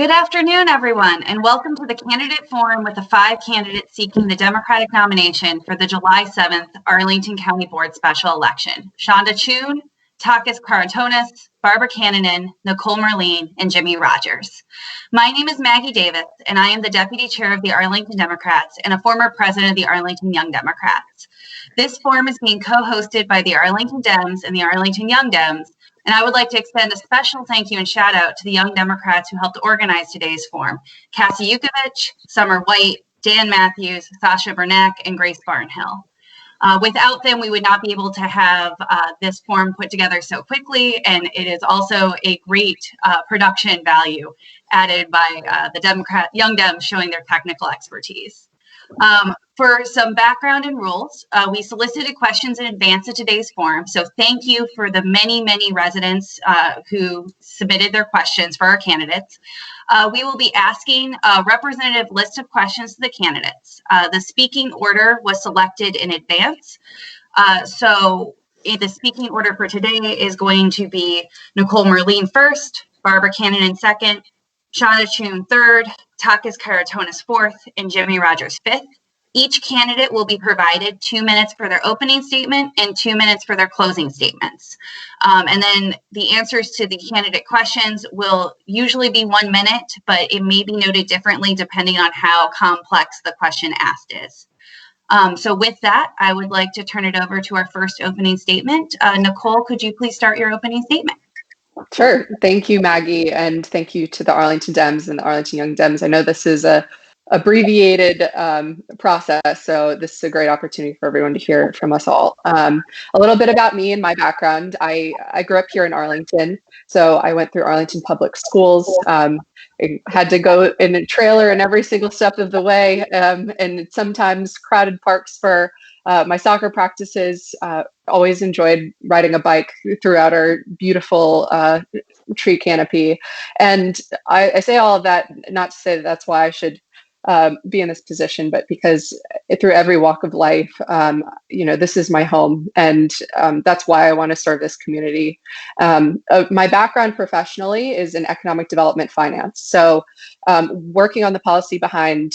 Good afternoon, everyone, and welcome to the candidate forum with the 5 candidates seeking the Democratic nomination for the July 7th Arlington County Board special election. Shonda Choon, Takis Karatonis, Barbara Cannonen, Nicole Merline, and Jimmy Rogers. My name is Maggie Davis, and I am the Deputy Chair of the Arlington Democrats and a former president of the Arlington Young Democrats. This forum is being co-hosted by the Arlington Dems and the Arlington Young Dems, and I would like to extend a special thank you and shout out to the Young Democrats who helped organize today's forum: Cassie Yukovich, Summer White, Dan Matthews, Sasha Bernack, and Grace Barnhill. Without them, we would not be able to have this forum put together so quickly, and it is also a great production value added by the Young Dems showing their technical expertise. For some background and rules, we solicited questions in advance of today's forum, so thank you for the many residents who submitted their questions for our candidates. We will be asking a representative list of questions to the candidates. The speaking order was selected in advance, so the speaking order for today is going to be Nicole Merline first, Barbara Cannonen second, Shonda Choon third, Takis Karatonis fourth, and Jimmy Rogers fifth. Each candidate will be provided 2 minutes for their opening statement and 2 minutes for their closing statements. And then the answers to the candidate questions will usually be 1 minute, but it may be noted differently depending on how complex the question asked is. So with that, I would like to turn it over to our first opening statement. Nicole, could you please start your opening statement? Sure. Thank you, Maggie, and thank you to the Arlington Dems and the Arlington Young Dems. I know this is a abbreviated process, so this is a great opportunity for everyone to hear from us all. A little bit about me and my background. I grew up here in Arlington, so I went through Arlington Public Schools. I had to go in a trailer in every single step of the way, and sometimes crowded parks for my soccer practices. Always enjoyed riding a bike throughout our beautiful tree canopy. And I say all of that not to say that that's why I should be in this position, but because through every walk of life, this is my home, and that's why I want to serve this community. My background professionally is in economic development finance. So working on the policy behind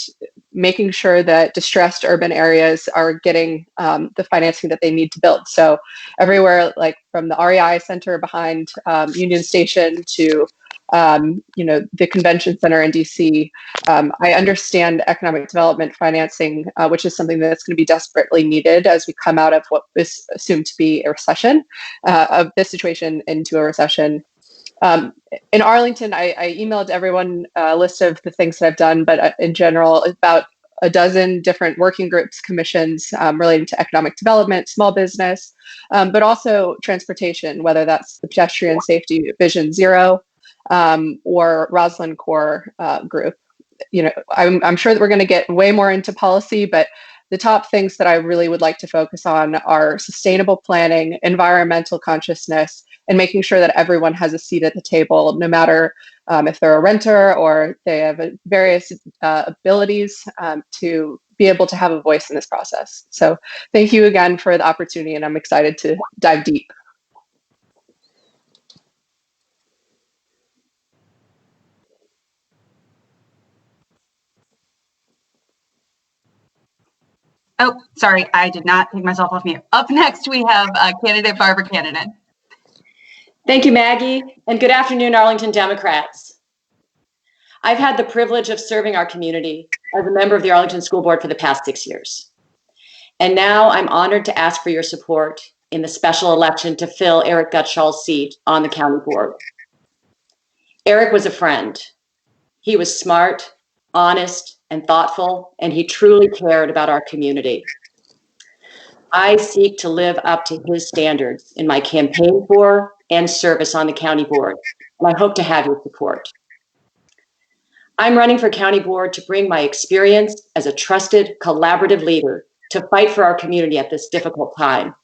making sure that distressed urban areas are getting the financing that they need to build. So everywhere, like from the REI Center behind Union Station to the convention center in DC. I understand economic development financing, which is something that's going to be desperately needed as we come out of what is assumed to be a recession, of this situation into a recession. In Arlington, I emailed everyone a list of the things that I've done, but in general, about a dozen different working groups, commissions relating to economic development, small business, but also transportation, whether that's the Pedestrian Safety Vision Zero, or Roslyn Core group. I'm sure that we're going to get way more into policy, but the top things that I really would like to focus on are sustainable planning, environmental consciousness, and making sure that everyone has a seat at the table, no matter if they're a renter or they have various abilities to be able to have a voice in this process. So thank you again for the opportunity, and I'm excited to dive deep. Oh, sorry, I did not take myself off mute. Up next, we have candidate Barbara Cannonen. Thank you, Maggie, and good afternoon, Arlington Democrats. I've had the privilege of serving our community as a member of the Arlington School Board for the past 6 years. And now I'm honored to ask for your support in the special election to fill Eric Gutschall's seat on the county board. Eric was a friend. He was smart, honest, and thoughtful, and he truly cared about our community. I seek to live up to his standards in my campaign for and service on the county board, and I hope to have your support. I'm running for county board to bring my experience as a trusted, collaborative leader to fight for our community at this difficult time.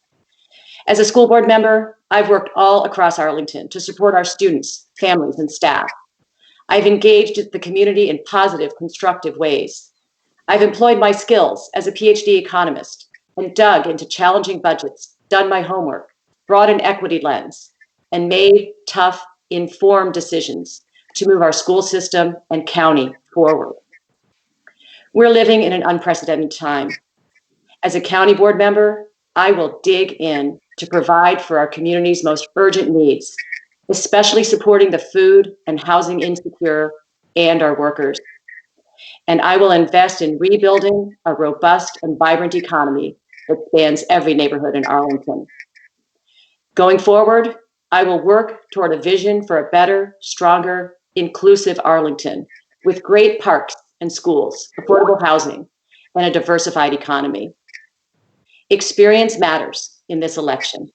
As a school board member, I've worked all across Arlington to support our students, families, and staff. I've engaged the community in positive, constructive ways. I've employed my skills as a PhD economist and dug into challenging budgets, done my homework, brought an equity lens, and made tough, informed decisions to move our school system and county forward. We're living in an unprecedented time. As a county board member, I will dig in to provide for our community's most urgent needs, especially supporting the food and housing insecure and our workers. And I will invest in rebuilding a robust and vibrant economy that spans every neighborhood in Arlington. Going forward, I will work toward a vision for a better, stronger, inclusive Arlington with great parks and schools, affordable housing, and a diversified economy. Experience matters in this election.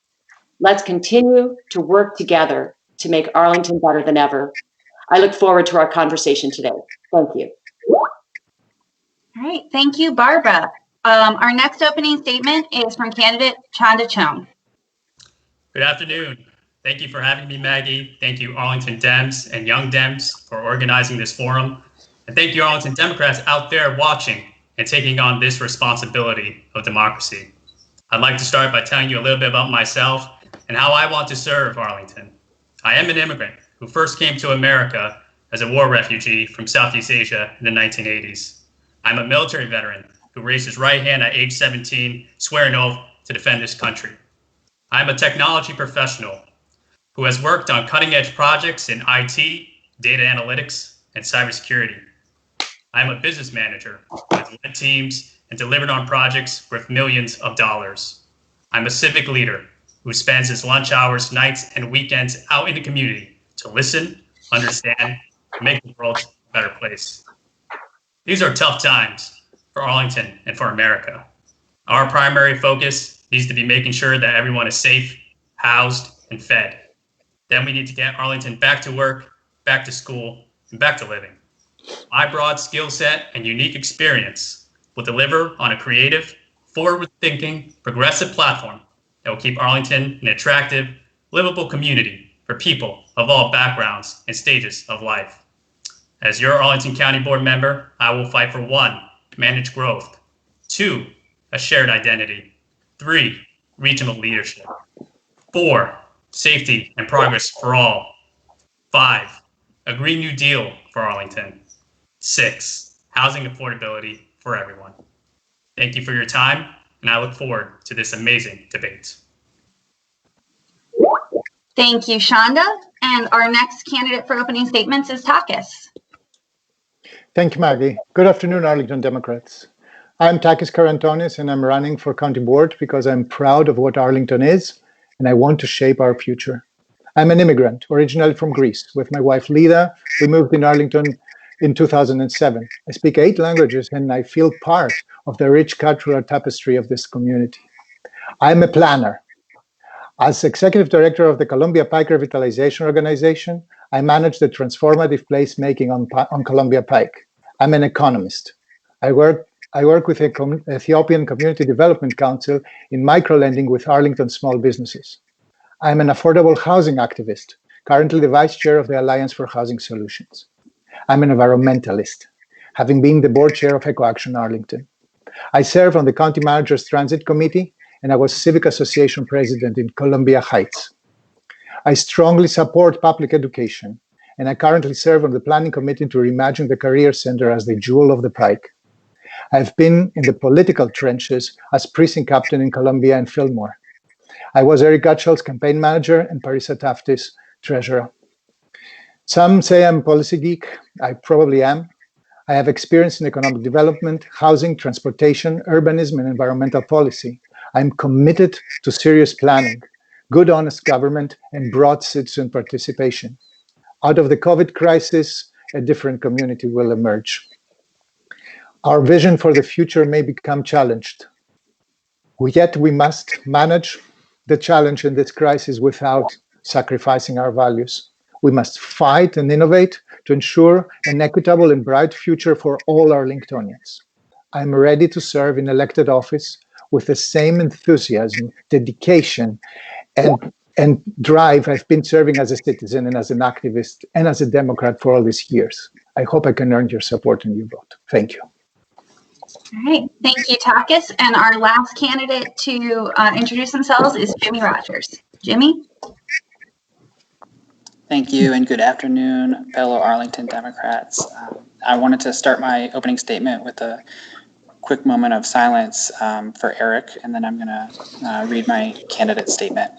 Let's continue to work together to make Arlington better than ever. I look forward to our conversation today. Thank you. All right, thank you, Barbara. Our next opening statement is from candidate Chanda Chone. Good afternoon. Thank you for having me, Maggie. Thank you, Arlington Dems and Young Dems, for organizing this forum. And thank you, Arlington Democrats out there watching and taking on this responsibility of democracy. I'd like to start by telling you a little bit about myself and how I want to serve Arlington. I am an immigrant who first came to America as a war refugee from Southeast Asia in the 1980s. I'm a military veteran who raised his right hand at age 17, swearing an oath to defend this country. I'm a technology professional who has worked on cutting-edge projects in IT, data analytics, and cybersecurity. I'm a business manager who has led teams and delivered on projects worth millions of dollars. I'm a civic leader who spends his lunch hours, nights, and weekends out in the community to listen, understand, and make the world a better place. These are tough times for Arlington and for America. Our primary focus needs to be making sure that everyone is safe, housed, and fed. Then we need to get Arlington back to work, back to school, and back to living. My broad skill set and unique experience will deliver on a creative, forward-thinking, progressive platform that will keep Arlington an attractive, livable community for people of all backgrounds and stages of life. As your Arlington County Board member, I will fight for 1, managed growth, 2, a shared identity, 3, regional leadership, 4, safety and progress for all, 5, a Green New Deal for Arlington, 6, housing affordability for everyone. Thank you for your time, and I look forward to this amazing debate. Thank you, Shonda. And our next candidate for opening statements is Takis. Thank you, Maggie. Good afternoon, Arlington Democrats. I'm Takis Karantonis, and I'm running for county board because I'm proud of what Arlington is, and I want to shape our future. I'm an immigrant, originally from Greece. With my wife, Lida, we moved in Arlington in 2007. I speak 8 languages, and I feel part of the rich cultural tapestry of this community. I'm a planner. As executive director of the Columbia Pike Revitalization Organization, I manage the transformative placemaking on Columbia Pike. I'm an economist. I work with the Ethiopian Community Development Council in microlending with Arlington small businesses. I'm an affordable housing activist, currently the vice chair of the Alliance for Housing Solutions. I'm an environmentalist, having been the board chair of EcoAction Arlington. I serve on the County Manager's Transit Committee, and I was Civic Association President in Columbia Heights. I strongly support public education, and I currently serve on the Planning Committee to reimagine the Career Center as the jewel of the Pike. I've been in the political trenches as precinct captain in Columbia and Fillmore. I was Eric Gutschall's campaign manager and Parisa Tafti's treasurer. Some say I'm a policy geek. I probably am. I have experience in economic development, housing, transportation, urbanism, and environmental policy. I'm committed to serious planning, good, honest government, and broad citizen participation. Out of the COVID crisis, a different community will emerge. Our vision for the future may become challenged. Yet we must manage the challenge in this crisis without sacrificing our values. We must fight and innovate to ensure an equitable and bright future for all Arlingtonians. I'm ready to serve in elected office with the same enthusiasm, dedication, and drive I've been serving as a citizen and as an activist and as a Democrat for all these years. I hope I can earn your support and your vote. Thank you. All right, thank you, Takis. And our last candidate to introduce themselves is Jimmy Rogers. Jimmy? Thank you and good afternoon, fellow Arlington Democrats. I wanted to start my opening statement with a quick moment of silence for Eric, and then I'm going to read my candidate statement.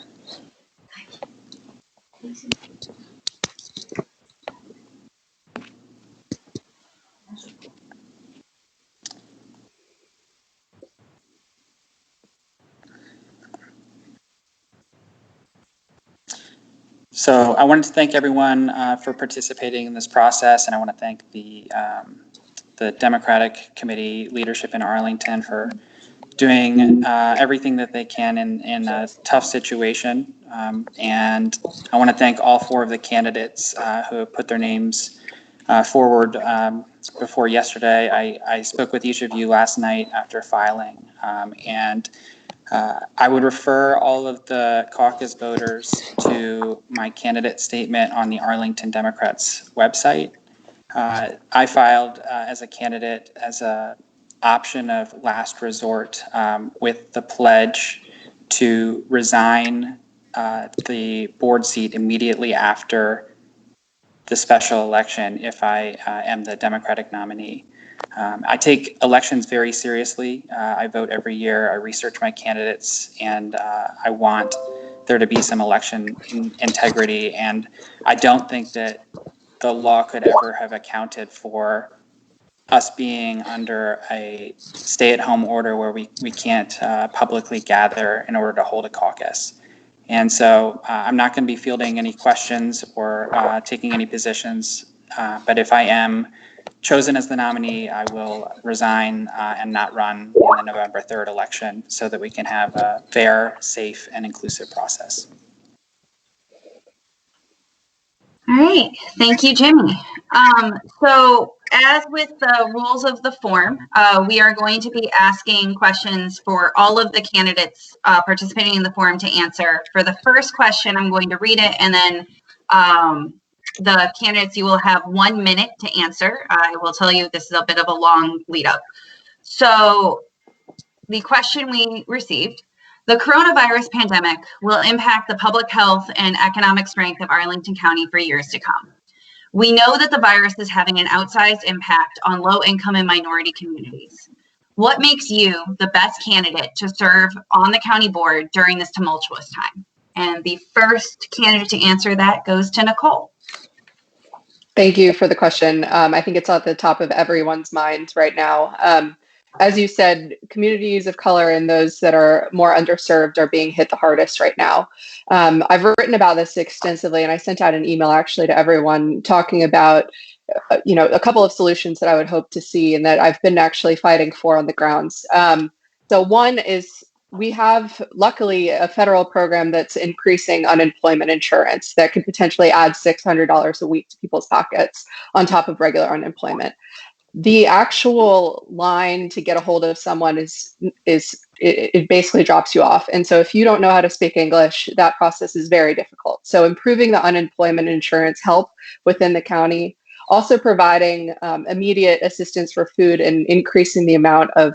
So I wanted to thank everyone for participating in this process, and I want to thank the Democratic Committee leadership in Arlington for doing everything that they can in a tough situation. And I want to thank all four of the candidates who have put their names forward before yesterday. I spoke with each of you last night after filing, and I would refer all of the caucus voters to my candidate statement on the Arlington Democrats website. I filed as a candidate as a option of last resort with the pledge to resign the board seat immediately after the special election if I am the Democratic nominee. I take elections very seriously. I vote every year. I research my candidates, and I want there to be some election integrity. And I don't think that the law could ever have accounted for us being under a stay-at-home order where we can't publicly gather in order to hold a caucus. And so I'm not going to be fielding any questions or taking any positions. But if I am chosen as the nominee, I will resign and not run in the November 3rd election so that we can have a fair, safe, and inclusive process. All right, thank you, Jimmy. So as with the rules of the form, we are going to be asking questions for all of the candidates participating in the forum to answer. For the first question, I'm going to read it, and then the candidates, you will have 1 minute to answer. I will tell you this is a bit of a long lead up. So the question we received: the coronavirus pandemic will impact the public health and economic strength of Arlington County for years to come. We know that the virus is having an outsized impact on low-income and minority communities. What makes you the best candidate to serve on the county board during this tumultuous time? And the first candidate to answer that goes to Nicole. Thank you for the question. I think it's at the top of everyone's mind right now. As you said, communities of color and those that are more underserved are being hit the hardest right now. I've written about this extensively, and I sent out an email actually to everyone talking about a couple of solutions that I would hope to see and that I've been actually fighting for on the grounds. So one is, we have luckily a federal program that's increasing unemployment insurance that could potentially add $600 a week to people's pockets on top of regular unemployment. The actual line to get a hold of someone it basically drops you off. And so if you don't know how to speak English, that process is very difficult. So improving the unemployment insurance help within the county, also providing immediate assistance for food and increasing the amount of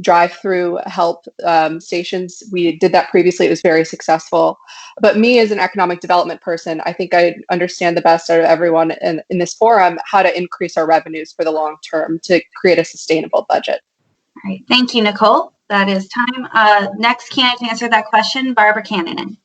drive-through help stations. We did that previously. It was very successful. But me as an economic development person, I think I understand the best out of everyone in this forum how to increase our revenues for the long term to create a sustainable budget. All right, thank you, Nicole. That is time. Next candidate to answer that question, Barbara Cannon.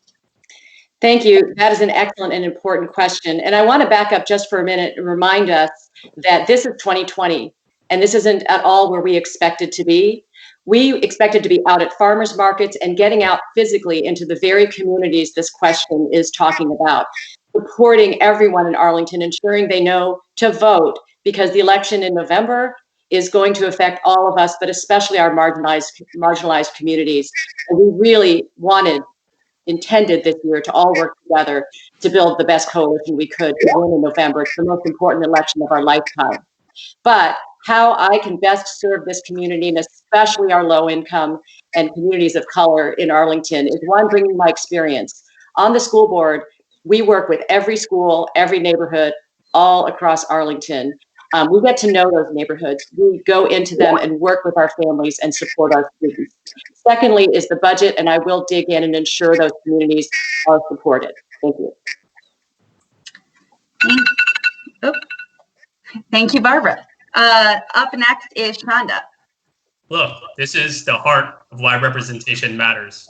Thank you. That is an excellent and important question. And I want to back up just for a minute and remind us that this is 2020. And this isn't at all where we expected to be. We expected to be out at farmers markets and getting out physically into the very communities this question is talking about, supporting everyone in Arlington, ensuring they know to vote, because the election in November is going to affect all of us, but especially our marginalized communities. And we really intended this year to all work together to build the best coalition we could to win in November. It's the most important election of our lifetime. But how I can best serve this community, and especially our low income and communities of color in Arlington, is one, bringing my experience. On the school board, we work with every school, every neighborhood, all across Arlington. We get to know those neighborhoods. We go into them and work with our families and support our students. Secondly is the budget, and I will dig in and ensure those communities are supported. Thank you. Thank you, Barbara. Up next is Shonda. Look, this is the heart of why representation matters.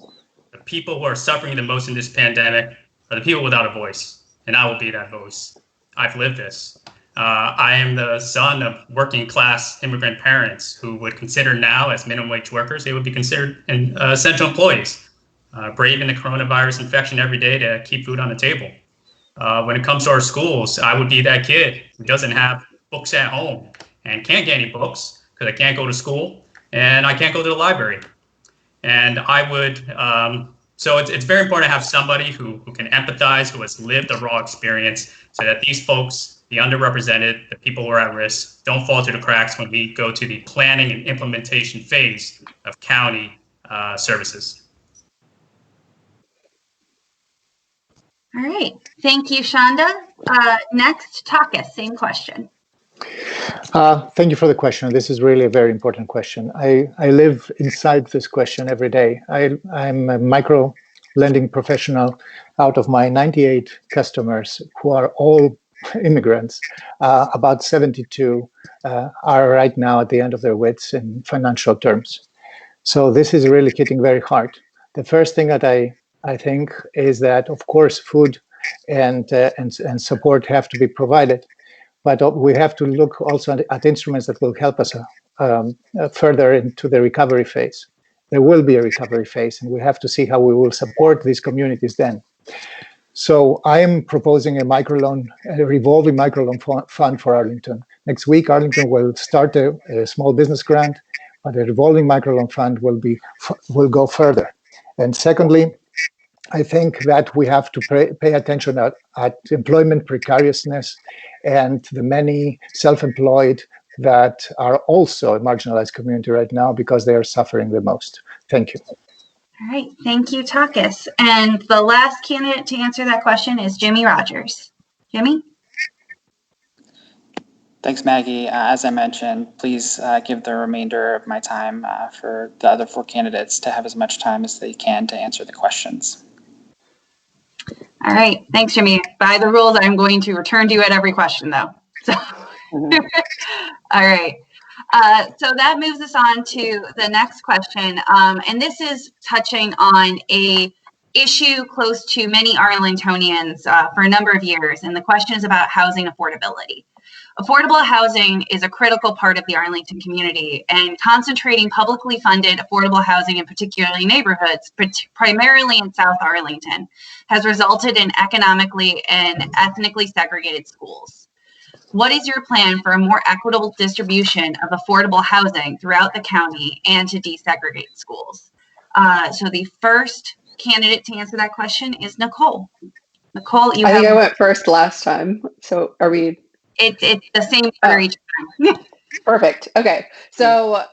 The people who are suffering the most in this pandemic are the people without a voice, and I will be that voice. I've lived this. I am the son of working class immigrant parents who would consider now as minimum wage workers, they would be considered essential employees, braving the coronavirus infection every day to keep food on the table. When it comes to our schools, I would be that kid who doesn't have books at home and can't get any books because I can't go to school and I can't go to the library. And I would, so it's very important to have somebody who can empathize, who has lived a raw experience, so that these folks, the underrepresented, the people who are at risk, don't fall through the cracks when we go to the planning and implementation phase of county services. All right. Thank you, Shonda. Next, Takis, same question. Thank you for the question. This is really a very important question. I live inside this question every day. I'm a micro lending professional. Out of my 98 customers, who are all immigrants, about 72 are right now at the end of their wits in financial terms. So this is really hitting very hard. The first thing that I think is that, of course, food and support have to be provided. But we have to look also at instruments that will help us further into the recovery phase. There will be a recovery phase, and we have to see how we will support these communities then. So I am proposing a revolving microloan fund for Arlington. Next week, Arlington will start a small business grant, but a revolving microloan fund will go further. And secondly, I think that we have to pay attention at employment precariousness and the many self-employed that are also a marginalized community right now because they are suffering the most. Thank you. All right. Thank you, Takis. And the last candidate to answer that question is Jimmy Rogers. Jimmy? Thanks, Maggie. As I mentioned, please give the remainder of my time for the other 4 candidates to have as much time as they can to answer the questions. All right. Thanks, Jimmy. By the rules, I'm going to return to you at every question, though. So, all right. So that moves us on to the next question. And this is touching on a issue close to many Arlingtonians for a number of years. And the question is about housing affordability. Affordable housing is a critical part of the Arlington community, and concentrating publicly funded affordable housing in particularly neighborhoods, primarily in South Arlington, has resulted in economically and ethnically segregated schools. What is your plan for a more equitable distribution of affordable housing throughout the county and to desegregate schools? So the first candidate to answer that question is Nicole. Nicole, I think I went first last time. So are we? It's the same for each time. Perfect. Okay. So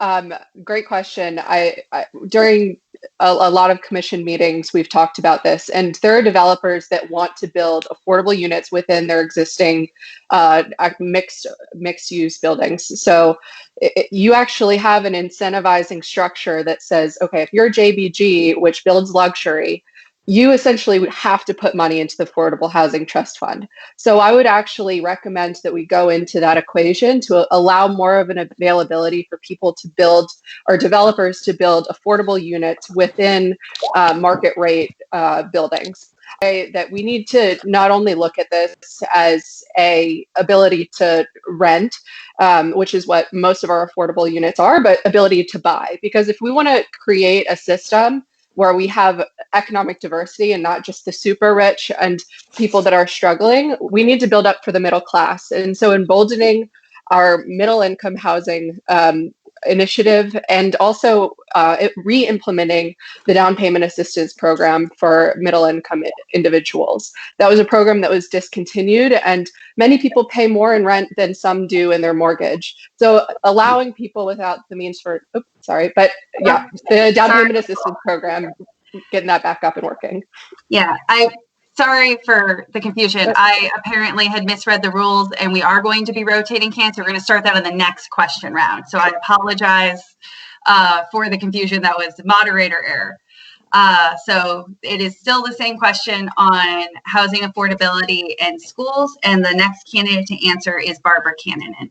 great question. I during a lot of commission meetings, we've talked about this, and there are developers that want to build affordable units within their existing mixed use buildings. So you actually have an incentivizing structure that says, okay, if you're JBG, which builds luxury, you essentially would have to put money into the Affordable Housing Trust Fund. So I would actually recommend that we go into that equation to allow more of an availability for people to build, or developers to build, affordable units within market rate buildings. That we need to not only look at this as a ability to rent, which is what most of our affordable units are, but ability to buy. Because if we want to create a system where we have economic diversity and not just the super rich and people that are struggling, we need to build up for the middle class. And so emboldening our middle income housing initiative, and also re-implementing the down payment assistance program for middle income individuals. That was a program that was discontinued, and many people pay more in rent than some do in their mortgage. So allowing people without the means for, the down payment assistance program, getting that back up and working. Yeah, sorry for the confusion. I apparently had misread the rules, and we are going to be rotating cancer. We're going to start that in the next question round. So I apologize for the confusion. That was moderator error. So it is still the same question on housing affordability and schools. And the next candidate to answer is Barbara Cannon.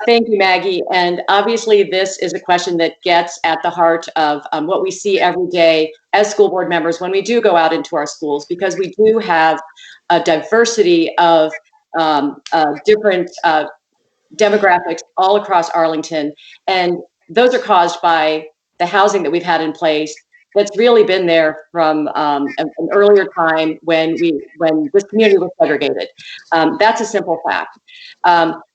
Thank you, Maggie. And obviously, this is a question that gets at the heart of what we see every day as school board members when we do go out into our schools, because we do have a diversity of different demographics all across Arlington. And those are caused by the housing that we've had in place that's really been there from an earlier time when this community was segregated. That's a simple fact.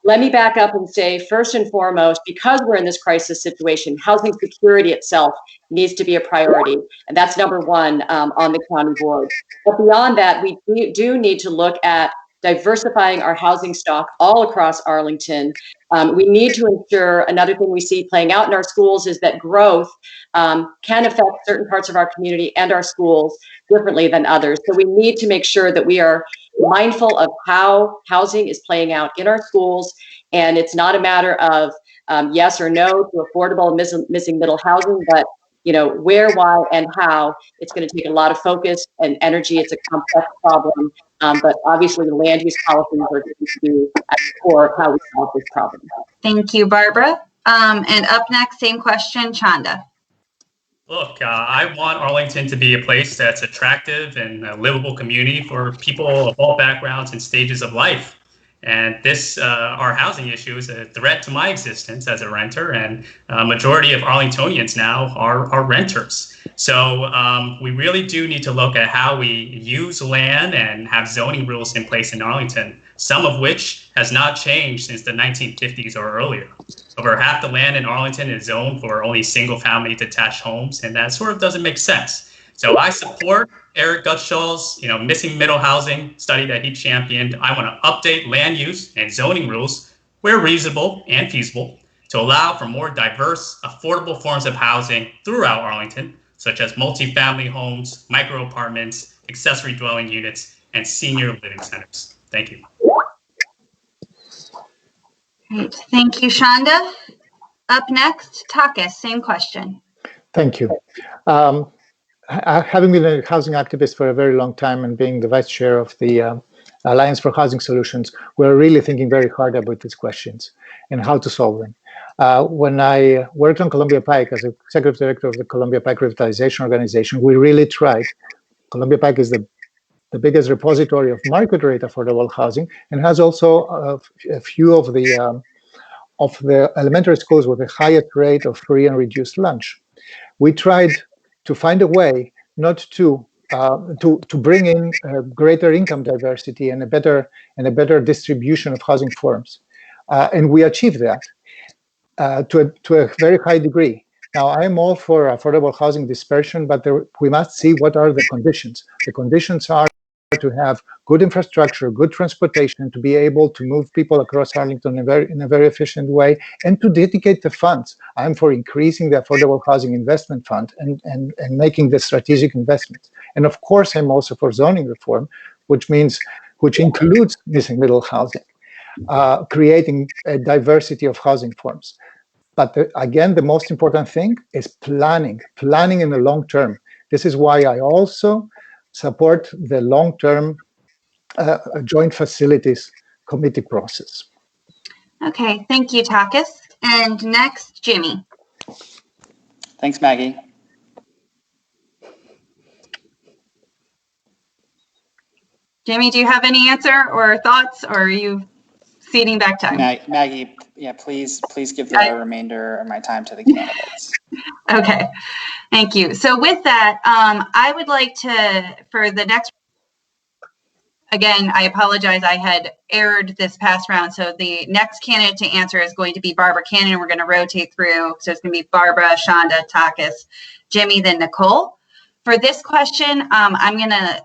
Let me back up and say, first and foremost, because we're in this crisis situation, housing security itself needs to be a priority. And that's number one on the county board. But beyond that, we do need to look at diversifying our housing stock all across Arlington. We need to ensure, another thing we see playing out in our schools is that growth can affect certain parts of our community and our schools differently than others. So we need to make sure that we are mindful of how housing is playing out in our schools. And it's not a matter of yes or no to affordable missing middle housing, but where, why, and how. It's going to take a lot of focus and energy. It's a complex problem, but obviously the land use policies are going to be at the core of how we solve this problem. Thank you, Barbara. And up next, same question, Chanda. Look, I want Arlington to be a place that's attractive and a livable community for people of all backgrounds and stages of life. And this, our housing issue is a threat to my existence as a renter, and a majority of Arlingtonians now are renters. So we really do need to look at how we use land and have zoning rules in place in Arlington, some of which has not changed since the 1950s or earlier. Over half the land in Arlington is zoned for only single-family detached homes, and that sort of doesn't make sense. So I support Eric Gutschall's, missing middle housing study that he championed. I want to update land use and zoning rules where reasonable and feasible to allow for more diverse, affordable forms of housing throughout Arlington, such as multifamily homes, micro apartments, accessory dwelling units, and senior living centers. Thank you. Great. Thank you, Chanda. Up next, Takis, same question. Thank you. Having been a housing activist for a very long time and being the vice chair of the Alliance for Housing Solutions, we're really thinking very hard about these questions and how to solve them. When I worked on Columbia Pike as executive director of the Columbia Pike Revitalization Organization, we really tried. Columbia Pike is the biggest repository of market rate affordable housing and has also a few of the elementary schools with the highest rate of free and reduced lunch. We tried to find a way not to bring in greater income diversity and a better distribution of housing forms, and we achieved that to a very high degree. Now, I am all for affordable housing dispersion, but we must see what are the conditions. The conditions are to have good infrastructure, good transportation, to be able to move people across Arlington in a very efficient way, and to dedicate the funds. I'm for increasing the Affordable Housing Investment Fund and making the strategic investments. And of course, I'm also for zoning reform, which includes missing middle housing, creating a diversity of housing forms. But again, the most important thing is planning in the long term. This is why I also support the long-term joint facilities committee process. Okay, thank you, Takis. And next, Jimmy. Thanks, Maggie. Jimmy, do you have any answer or thoughts, or are you ceding back time? Maggie, yeah, please give the remainder of my time to the candidates. Okay, thank you. So with that, I would like to, for the next, again, I apologize, I had erred this past round. So the next candidate to answer is going to be Barbara Cannon. We're going to rotate through. So it's going to be Barbara, Chanda, Takis, Jimmy, then Nicole. For this question, I'm going to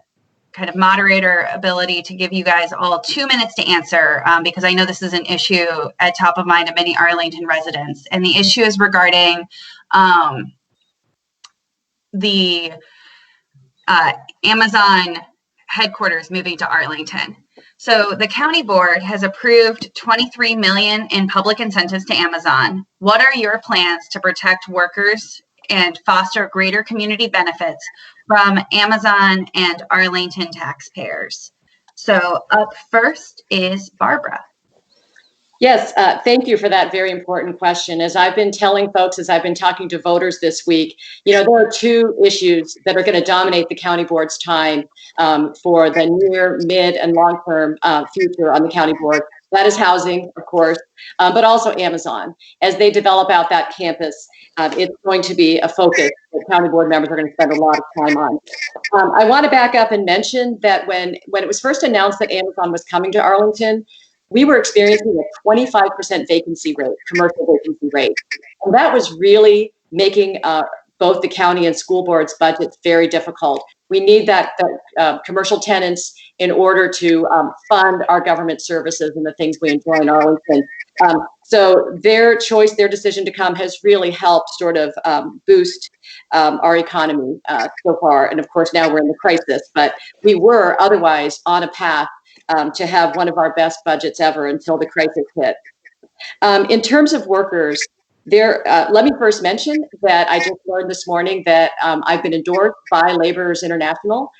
kind of moderator ability to give you guys all 2 minutes to answer, because I know this is an issue at top of mind of many Arlington residents. And the issue is regarding the Amazon headquarters moving to Arlington. So the county board has approved $23 million in public incentives to Amazon. What are your plans to protect workers and foster greater community benefits from Amazon and Arlington taxpayers. So up first is Barbara. Yes, thank you for that very important question. As I've been telling folks, as I've been talking to voters this week, there are two issues that are going to dominate the county board's time for the near, mid, and long-term future on the county board. That is housing, of course, but also Amazon. As they develop out that campus, it's going to be a focus that county board members are going to spend a lot of time on. I want to back up and mention that when it was first announced that Amazon was coming to Arlington, we were experiencing a 25% vacancy rate, commercial vacancy rate. And that was really making both the county and school boards' budgets very difficult. We need that commercial tenants in order to fund our government services and the things we enjoy in Arlington. So their choice, their decision to come has really helped sort of boost our economy so far. And of course, now we're in the crisis, but we were otherwise on a path to have one of our best budgets ever until the crisis hit. In terms of workers, let me first mention that I just learned this morning that I've been endorsed by Laborers International.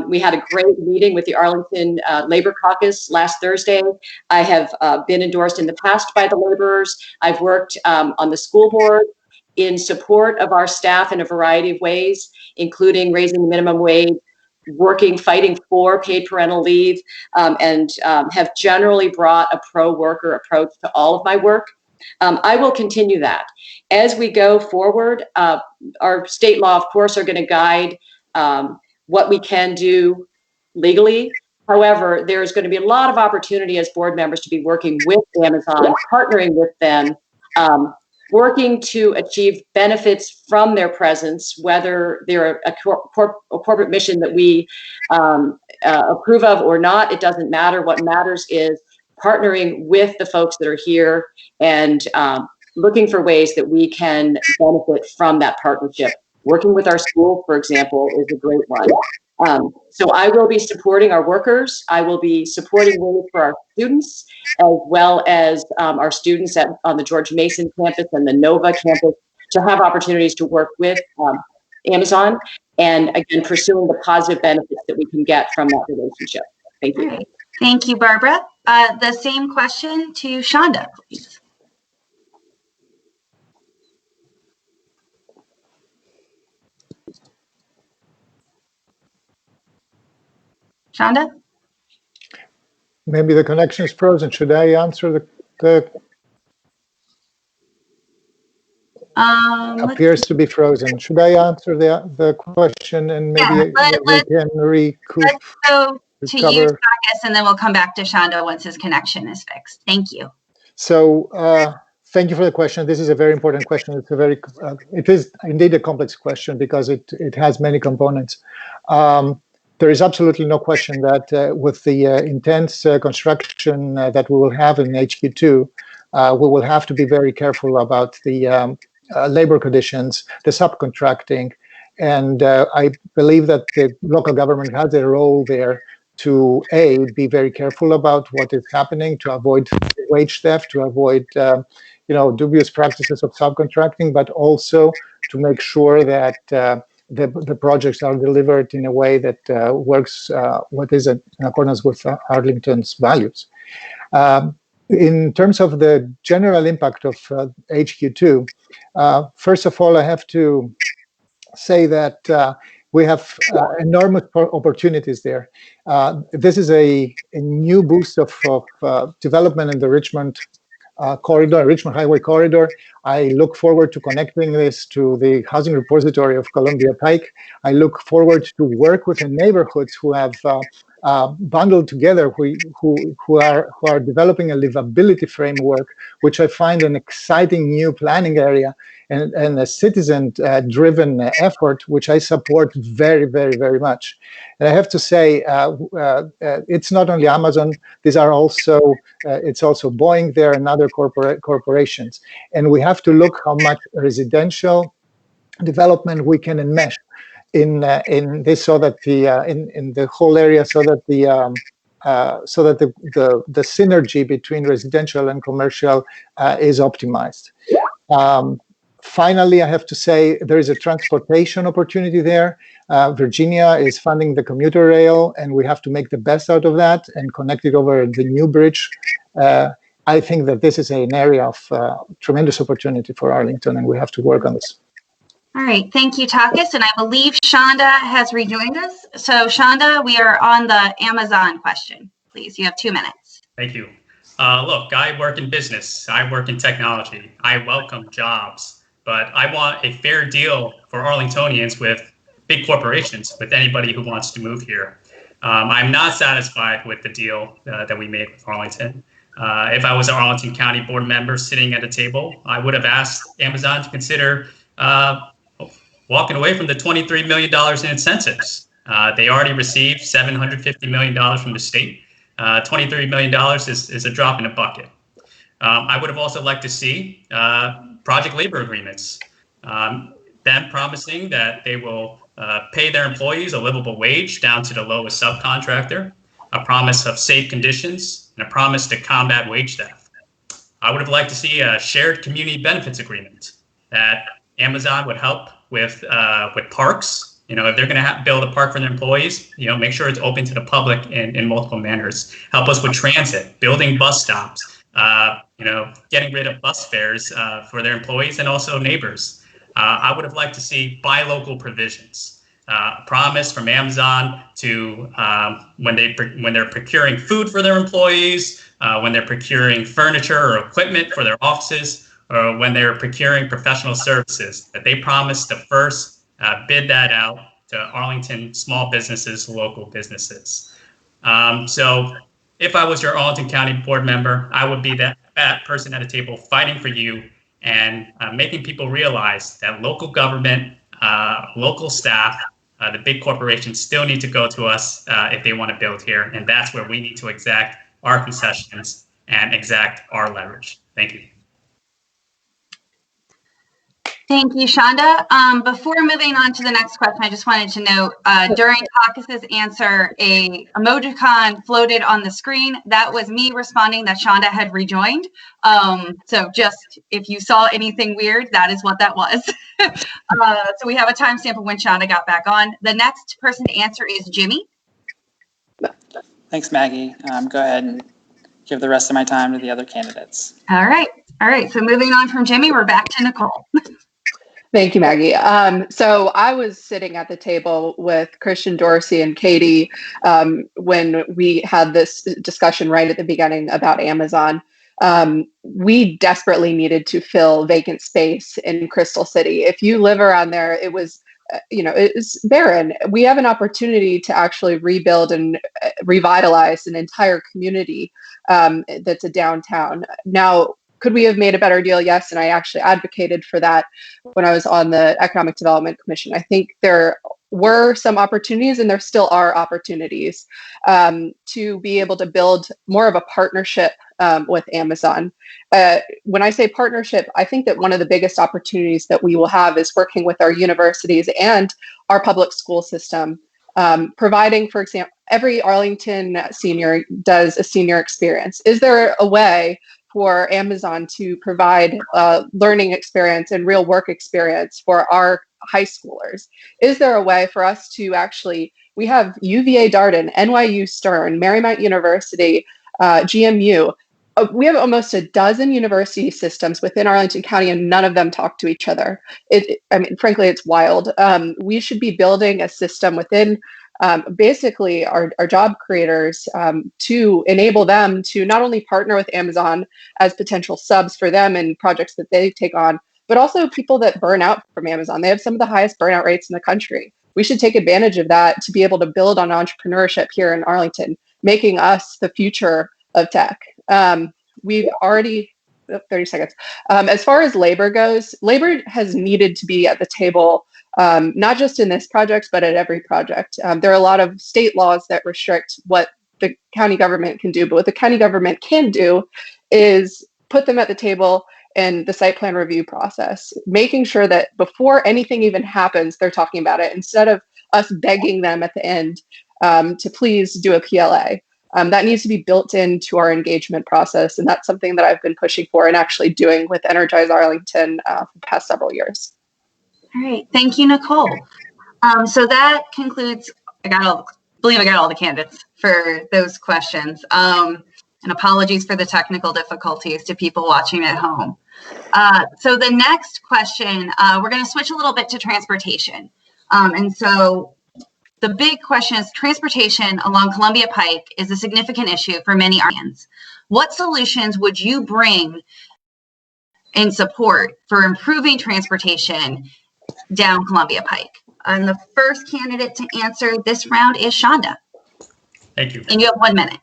We had a great meeting with the Arlington Labor Caucus last Thursday. I have been endorsed in the past by the laborers. I've worked on the school board in support of our staff in a variety of ways, including raising the minimum wage, fighting for paid parental leave, and have generally brought a pro-worker approach to all of my work. I will continue that. As we go forward, our state law, of course, are going to guide what we can do legally. However, there's going to be a lot of opportunity as board members to be working with Amazon, partnering with them, working to achieve benefits from their presence, whether they're a corporate mission that we approve of or not. It doesn't matter. What matters is partnering with the folks that are here and looking for ways that we can benefit from that partnership. Working with our school, for example, is a great one. So I will be supporting our workers. I will be supporting ways for our students, as well as our students on the George Mason campus and the Nova campus to have opportunities to work with Amazon, and again, pursuing the positive benefits that we can get from that relationship. Thank you. Great. Thank you, Barbara. The same question to Shonda, please. Shonda? Maybe the connection is frozen. Should I answer the appears to be frozen. Should I answer the question and maybe we can recoup? Let's go to you, Takis, and then we'll come back to Shonda once his connection is fixed. Thank you. So thank you for the question. This is a very important question. It's it is indeed a complex question because it has many components. There is absolutely no question that with the intense construction that we will have in HQ2, we will have to be very careful about the labor conditions, the subcontracting, and I believe that the local government has a role there to be very careful about what is happening, to avoid wage theft, to avoid dubious practices of subcontracting, but also to make sure that the projects are delivered in a way that works what is in accordance with Arlington's values. In terms of the general impact of HQ2, first of all, I have to say that we have enormous opportunities there. This is a new boost of development in the Richmond Richmond Highway Corridor. I look forward to connecting this to the housing repository of Columbia Pike. I look forward to work with the neighborhoods who have bundled together, who are developing a livability framework, which I find an exciting new planning area and a citizen-driven effort, which I support very, very, very much. And I have to say, it's not only Amazon. These are also it's also Boeing there and other corporations, and we have to look how much residential development we can enmesh in this, so that in the whole area, so that the synergy between residential and commercial is optimized. Finally, I have to say there is a transportation opportunity there. Virginia is funding the commuter rail, and we have to make the best out of that and connect it over the new bridge. I think that this is an area of tremendous opportunity for Arlington, and we have to work on this. All right, thank you, Takis. And I believe Shonda has rejoined us. So Shonda, we are on the Amazon question. Please, you have 2 minutes. Thank you. Look, I work in business. I work in technology. I welcome jobs, but I want a fair deal for Arlingtonians with big corporations, with anybody who wants to move here. I'm not satisfied with the deal that we made with Arlington. If I was an Arlington County board member sitting at a table, I would have asked Amazon to consider walking away from the $23 million in incentives. They already received $750 million from the state. $23 million is a drop in a bucket. I would have also liked to see project labor agreements, them promising that they will pay their employees a livable wage down to the lowest subcontractor, a promise of safe conditions, and a promise to combat wage theft. I would have liked to see a shared community benefits agreement that Amazon would help with parks. You know, if they're going to build a park for their employees, you know, make sure it's open to the public in multiple manners. Help us with transit, building bus stops, you know, getting rid of bus fares for their employees and also neighbors. I would have liked to see buy local provisions. A promise from Amazon to when they're procuring food for their employees, when they're procuring furniture or equipment for their offices, or when they're procuring professional services, that they promise to first bid that out to Arlington small businesses, local businesses. So if I was your Arlington County board member, I would be that person at a table fighting for you and making people realize that local government, local staff, the big corporations still need to go to us if they want to build here. And that's where we need to exact our concessions and exact our leverage. Thank you. Thank you, Shonda. Before moving on to the next question, I just wanted to note during Takis's answer, a emojicon floated on the screen. That was me responding that Shonda had rejoined. So just if you saw anything weird, that is what that was. So we have a timestamp of when Shonda got back on. The next person to answer is Jimmy. Thanks, Maggie. Go ahead and give the rest of my time to the other candidates. All right. So moving on from Jimmy, we're back to Nicole. Thank you, Maggie. So I was sitting at the table with Christian Dorsey and Katie when we had this discussion right at the beginning about Amazon. We desperately needed to fill vacant space in Crystal City. If you live around there, it was, it's barren. We have an opportunity to actually rebuild and revitalize an entire community that's a downtown. Now, could we have made a better deal? Yes, and I actually advocated for that when I was on the Economic Development Commission. I think there were some opportunities, and there still are opportunities to be able to build more of a partnership with Amazon. When I say partnership, I think that one of the biggest opportunities that we will have is working with our universities and our public school system, providing, for example, every Arlington senior does a senior experience. Is there a way for Amazon to provide learning experience and real work experience for our high schoolers? Is there a way for us to actually, we have UVA Darden, NYU Stern, Marymount University, GMU. We have almost a dozen university systems within Arlington County, and none of them talk to each other. Frankly, it's wild. We should be building a system within basically our job creators to enable them to not only partner with Amazon as potential subs for them and projects that they take on, but also people that burn out from Amazon. They have some of the highest burnout rates in the country. We should take advantage of that to be able to build on entrepreneurship here in Arlington, making us the future of tech. We've already, 30 seconds. As far as labor goes, labor has needed to be at the table, not just in this project, but at every project. There are a lot of state laws that restrict what the county government can do, but what the county government can do is put them at the table in the site plan review process, making sure that before anything even happens, they're talking about it instead of us begging them at the end to please do a PLA. That needs to be built into our engagement process, and that's something that I've been pushing for and actually doing with Energize Arlington for the past several years. All right, thank you, Nicole. So that concludes, I believe I got all the candidates for those questions. And apologies for the technical difficulties to people watching at home. So the next question, we're going to switch a little bit to transportation. And so the big question is transportation along Columbia Pike is a significant issue for many Arlingtonians. What solutions would you bring in support for improving transportation down Columbia Pike? And the first candidate to answer this round is Shonda. Thank you. And you have 1 minute.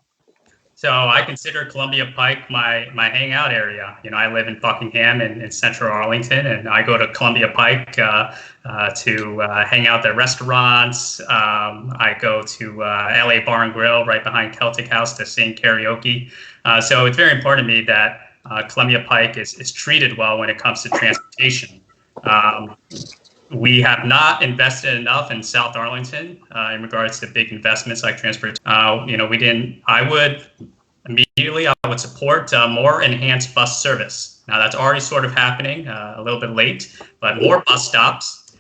So I consider Columbia Pike my hangout area. You know, I live in Buckingham in central Arlington, and I go to Columbia Pike to hang out at restaurants. I go to LA Bar and Grill right behind Celtic House to sing karaoke. So it's very important to me that Columbia Pike is treated well when it comes to transportation. We have not invested enough in South Arlington in regards to big investments like transport. I would support more enhanced bus service. Now that's already sort of happening, a little bit late, but more bus stops,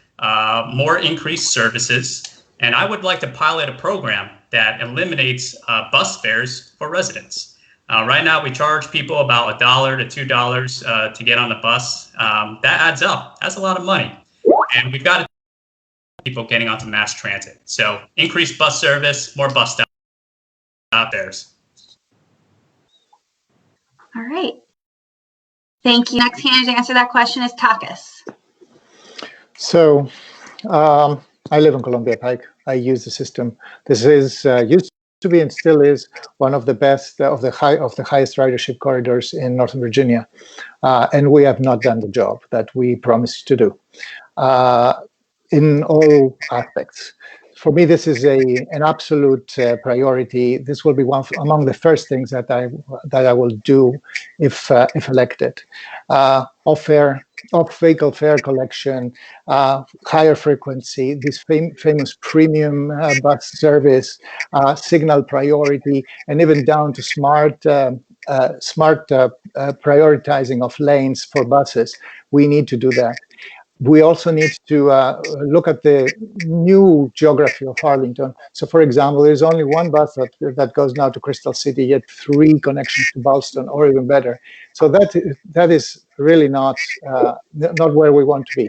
more increased services. And I would like to pilot a program that eliminates bus fares for residents. Right now, we charge people about $1 to $2 to get on the bus. That adds up. That's a lot of money. And we've got people getting onto mass transit. So increased bus service, more bus stop fares. All right. Thank you. Next candidate to answer that question is Takis. So I live on Columbia Pike. I use the system. This is used to be and still is one of the best of the highest ridership corridors in Northern Virginia, and we have not done the job that we promised to do in all aspects. For me, this is an absolute priority. This will be among the first things that I will do if elected. Off-vehicle fare collection, higher frequency, this famous premium bus service, signal priority, and even down to smart prioritizing of lanes for buses. We need to do that. We also need to look at the new geography of Arlington. So, for example, there's only one bus that goes now to Crystal City, yet 3 connections to Ballston, or even better. So that is really not where we want to be.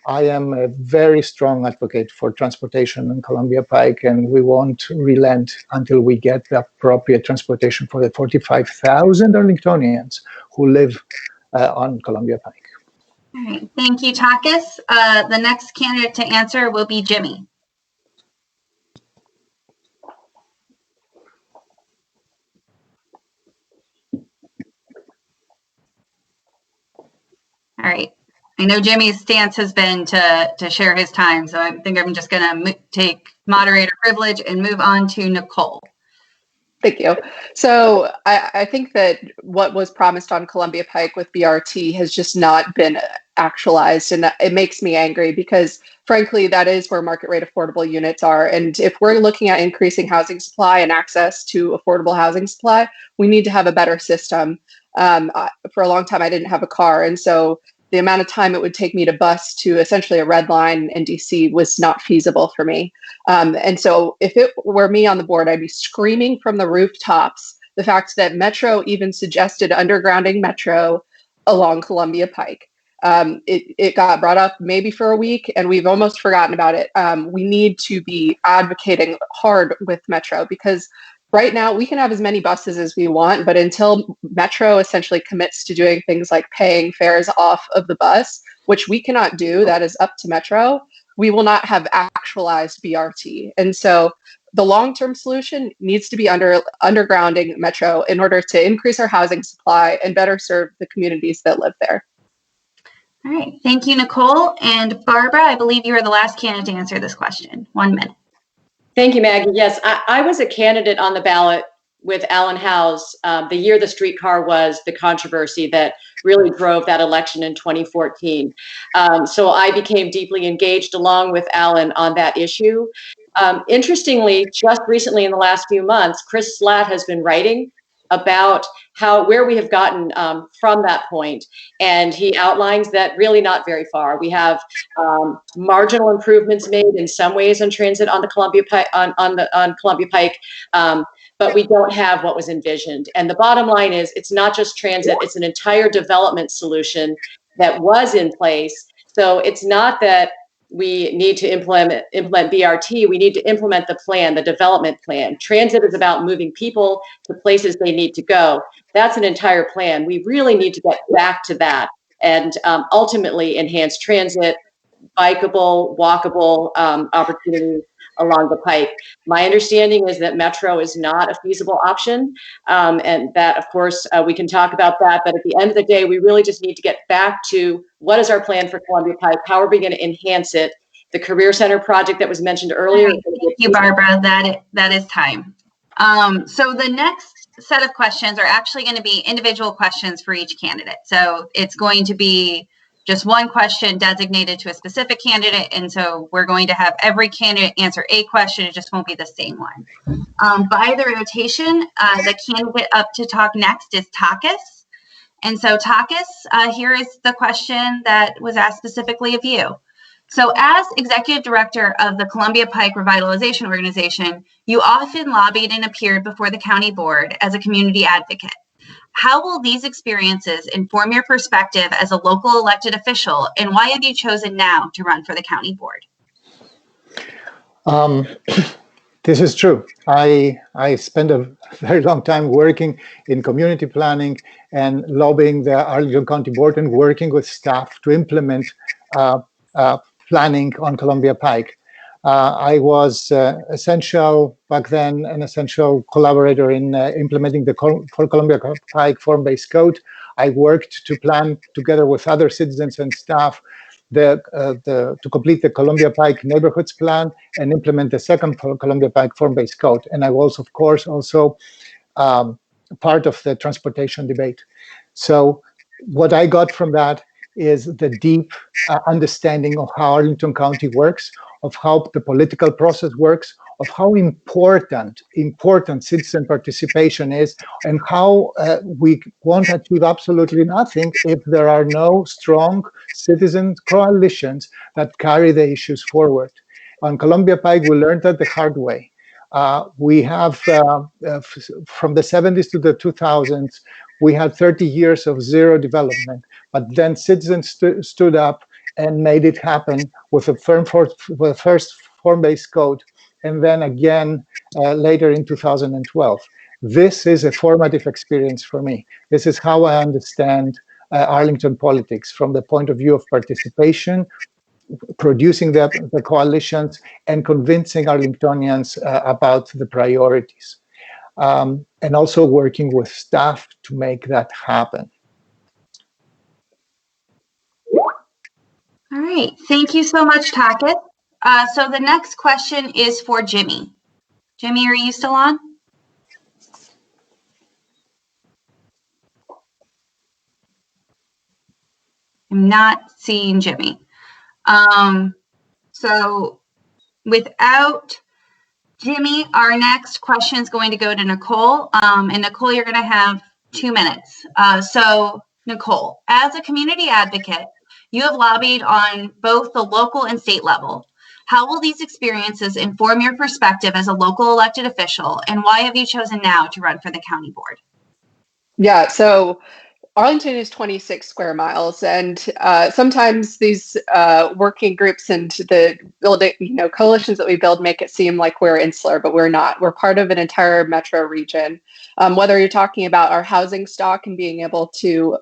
I am a very strong advocate for transportation in Columbia Pike, and we won't relent until we get the appropriate transportation for the 45,000 Arlingtonians who live on Columbia Pike. All right. Thank you, Takis. The next candidate to answer will be Jimmy. All right. I know Jimmy's stance has been to share his time, so I think I'm just going to take moderator privilege and move on to Nicole. Thank you. So I think that what was promised on Columbia Pike with BRT has just not been actualized, and it makes me angry because, frankly, that is where market rate affordable units are. And if we're looking at increasing housing supply and access to affordable housing supply, we need to have a better system. For a long time, I didn't have a car, and so the amount of time it would take me to bus to essentially a red line in DC was not feasible for me. And so if it were me on the board, I'd be screaming from the rooftops the fact that Metro even suggested undergrounding Metro along Columbia Pike. It got brought up maybe for a week, and we've almost forgotten about it. We need to be advocating hard with Metro because right now we can have as many buses as we want, but until Metro essentially commits to doing things like paying fares off of the bus, which we cannot do, that is up to Metro, we will not have actualized BRT. And so the long-term solution needs to be undergrounding Metro in order to increase our housing supply and better serve the communities that live there. All right. Thank you, Nicole. And Barbara, I believe you are the last candidate to answer this question. 1 minute. Thank you, Maggie. Yes, I was a candidate on the ballot with Alan Howes the year the streetcar was the controversy that really drove that election in 2014. So I became deeply engaged along with Alan on that issue. Interestingly, just recently in the last few months, Chris Slatt has been writing about where we have gotten from that point, and he outlines that really not very far. We have marginal improvements made in some ways on transit on the Columbia Pike, on Columbia Pike, but we don't have what was envisioned. And the bottom line is, it's not just transit; it's an entire development solution that was in place. So it's not that we need to implement BRT. We need to implement the plan, the development plan. Transit is about moving people to places they need to go. That's an entire plan. We really need to get back to that and ultimately enhance transit, bikeable, walkable opportunities along the Pike. My understanding is that Metro is not a feasible option, and that, of course, we can talk about that, but at the end of the day, we really just need to get back to what is our plan for Columbia Pike? How are we going to enhance it? The Career Center project that was mentioned earlier. Thank you, Barbara. That is time. So the next set of questions are actually going to be individual questions for each candidate. So it's going to be just one question designated to a specific candidate. And so we're going to have every candidate answer a question. It just won't be the same one. By the rotation, the candidate up to talk next is Takis. And so Takis, here is the question that was asked specifically of you. So as executive director of the Columbia Pike Revitalization Organization, you often lobbied and appeared before the county board as a community advocate. How will these experiences inform your perspective as a local elected official, and why have you chosen now to run for the county board? This is true. I spent a very long time working in community planning and lobbying the Arlington County Board and working with staff to implement planning on Columbia Pike. I was essential back then, an essential collaborator in implementing the Columbia Pike form-based code. I worked to plan together with other citizens and staff to complete the Columbia Pike neighborhoods plan and implement the second Columbia Pike form-based code. And I was, of course, also part of the transportation debate. So what I got from that is the deep understanding of how Arlington County works, of how the political process works, of how important citizen participation is, and how we won't achieve absolutely nothing if there are no strong citizen coalitions that carry the issues forward. On Columbia Pike, we learned that the hard way. We have, from the 70s to the 2000s, we had 30 years of zero development, but then citizens stood up and made it happen with the first form-based code, and then again later in 2012. This is a formative experience for me. This is how I understand Arlington politics from the point of view of participation, producing the coalitions, and convincing Arlingtonians about the priorities. And also working with staff to make that happen. All right, thank you so much, Takis. So the next question is for Jimmy. Jimmy, are you still on? I'm not seeing Jimmy. So without Jimmy, our next question is going to go to Nicole. And Nicole, you're going to have 2 minutes. So Nicole, as a community advocate, you have lobbied on both the local and state level. How will these experiences inform your perspective as a local elected official, and why have you chosen now to run for the county board? Yeah, so Arlington is 26 square miles, and sometimes these working groups and the building, coalitions that we build make it seem like we're insular, but we're not. We're part of an entire metro region. Whether you're talking about our housing stock and being able to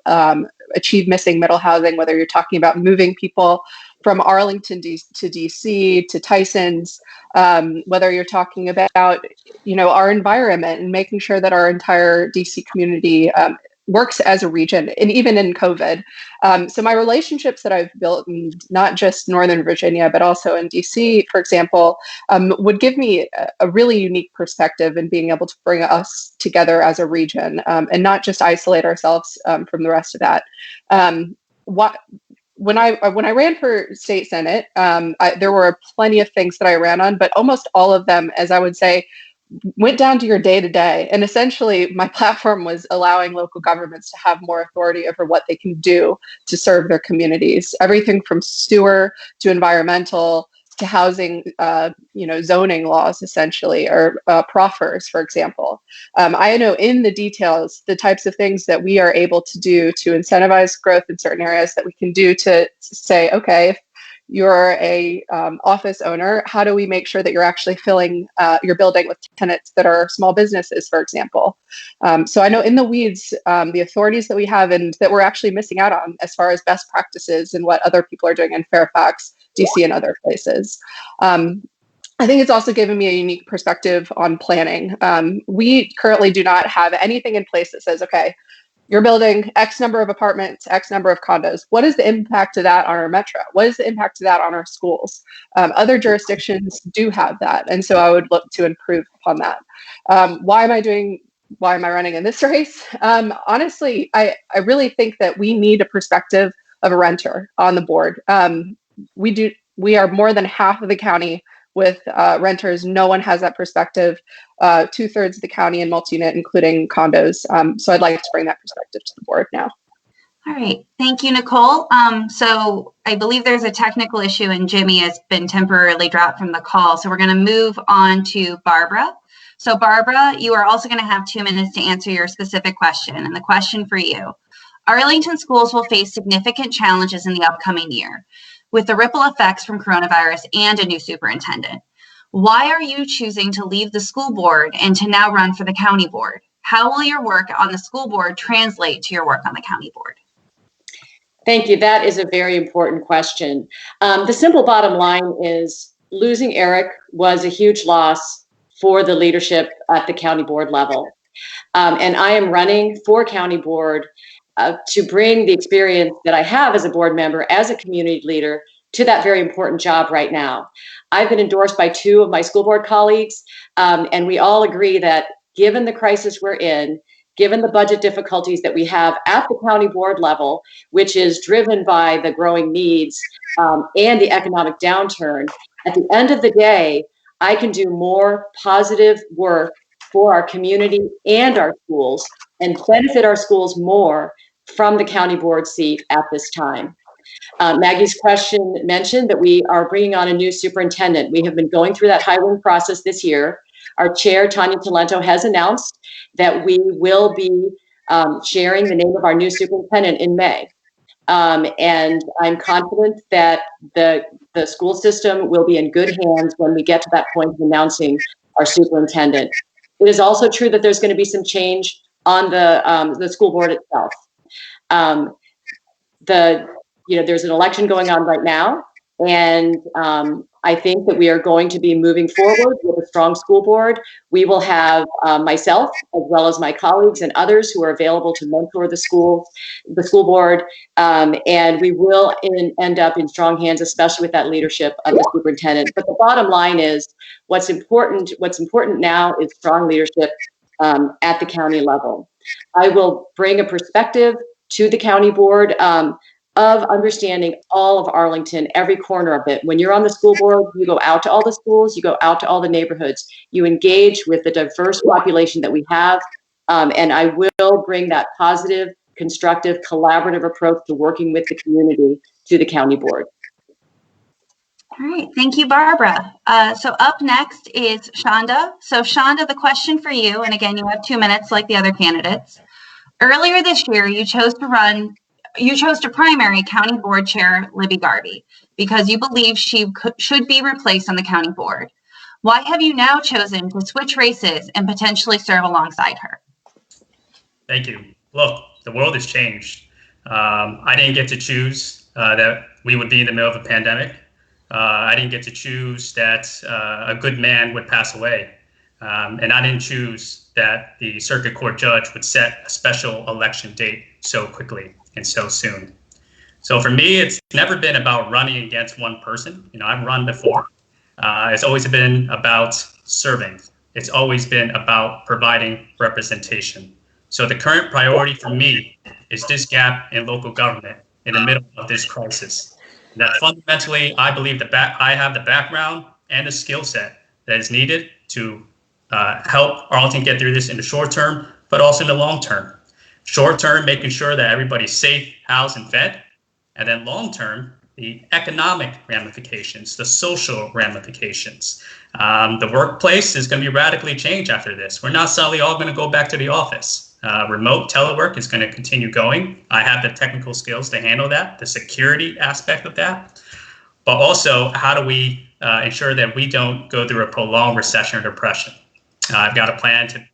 achieve missing middle housing, whether you're talking about moving people from Arlington to DC to Tyson's, whether you're talking about our environment and making sure that our entire DC community works as a region, and even in COVID. So my relationships that I've built in not just Northern Virginia, but also in DC, for example, would give me a really unique perspective in being able to bring us together as a region and not just isolate ourselves from the rest of that. when I ran for state senate, there were plenty of things that I ran on, but almost all of them, as I would say, went down to your day to day. And essentially, my platform was allowing local governments to have more authority over what they can do to serve their communities. Everything from sewer to environmental to housing, zoning laws, essentially, or proffers, for example. I know in the details the types of things that we are able to do to incentivize growth in certain areas that we can do to say, okay, if you're a office owner, how do we make sure that you're actually filling your building with tenants that are small businesses, for example? So I know in the weeds, the authorities that we have and that we're actually missing out on as far as best practices and what other people are doing in Fairfax, DC, and other places. I think it's also given me a unique perspective on planning. We currently do not have anything in place that says, okay, you're building X number of apartments, X number of condos. What is the impact of that on our metro? What is the impact of that on our schools? Other jurisdictions do have that. And so I would look to improve upon that. Why am I running in this race? Honestly, I really think that we need a perspective of a renter on the board. We are more than half of the county with renters. No one has that perspective. 2/3 of the county in multi-unit, including condos. So I'd like to bring that perspective to the board now. All right. Thank you, Nicole. So I believe there's a technical issue and Jimmy has been temporarily dropped from the call. So we're going to move on to Barbara. So Barbara, you are also going to have 2 minutes to answer your specific question. And the question for you: Arlington schools will face significant challenges in the upcoming year with the ripple effects from coronavirus and a new superintendent. Why are you choosing to leave the school board and to now run for the county board? How will your work on the school board translate to your work on the county board? Thank you. That is a very important question. The simple bottom line is losing Eric was a huge loss for the leadership at the county board level. And I am running for county board to bring the experience that I have as a board member, as a community leader, to that very important job right now. I've been endorsed by 2 of my school board colleagues, and we all agree that given the crisis we're in, given the budget difficulties that we have at the county board level, which is driven by the growing needs and the economic downturn, at the end of the day, I can do more positive work for our community and our schools and benefit our schools more from the county board seat at this time. Maggie's question mentioned that we are bringing on a new superintendent. We have been going through that hiring process this year. Our chair, Tanya Talento, has announced that we will be sharing the name of our new superintendent in May. And I'm confident that the school system will be in good hands when we get to that point of announcing our superintendent. It is also true that there's going to be some change on the school board itself. There's an election going on right now, and I think that we are going to be moving forward with a strong school board. We will have myself, as well as my colleagues and others who are available to mentor the school board, and we will end up in strong hands, especially with that leadership of the superintendent. But the bottom line is, what's important now is strong leadership at the county level. I will bring a perspective to the county board of understanding all of Arlington, every corner of it. When you're on the school board, you go out to all the schools, you go out to all the neighborhoods, you engage with the diverse population that we have, and I will bring that positive, constructive, collaborative approach to working with the community to the county board. All right, thank you, Barbara. So up next is Shonda. So Shonda, the question for you, and again, you have 2 minutes like the other candidates. Earlier this year, you chose to primary County Board Chair Libby Garvey because you believe she should be replaced on the county board. Why have you now chosen to switch races and potentially serve alongside her? Thank you. Look, the world has changed. I didn't get to choose that we would be in the middle of a pandemic. I didn't get to choose that a good man would pass away. And I didn't choose that the circuit court judge would set a special election date so quickly and so soon. So for me, it's never been about running against one person. I've run before. It's always been about serving. It's always been about providing representation. So the current priority for me is this gap in local government in the middle of this crisis. And that fundamentally, I believe I have the background and the skill set that is needed to help Arlington get through this in the short term, but also in the long term. Short term, making sure that everybody's safe, housed, and fed. And then long term, the economic ramifications, the social ramifications. The workplace is going to be radically changed after this. We're not suddenly all going to go back to the office. Remote telework is going to continue going. I have the technical skills to handle that, the security aspect of that. But also, how do we ensure that we don't go through a prolonged recession or depression? I've got a plan to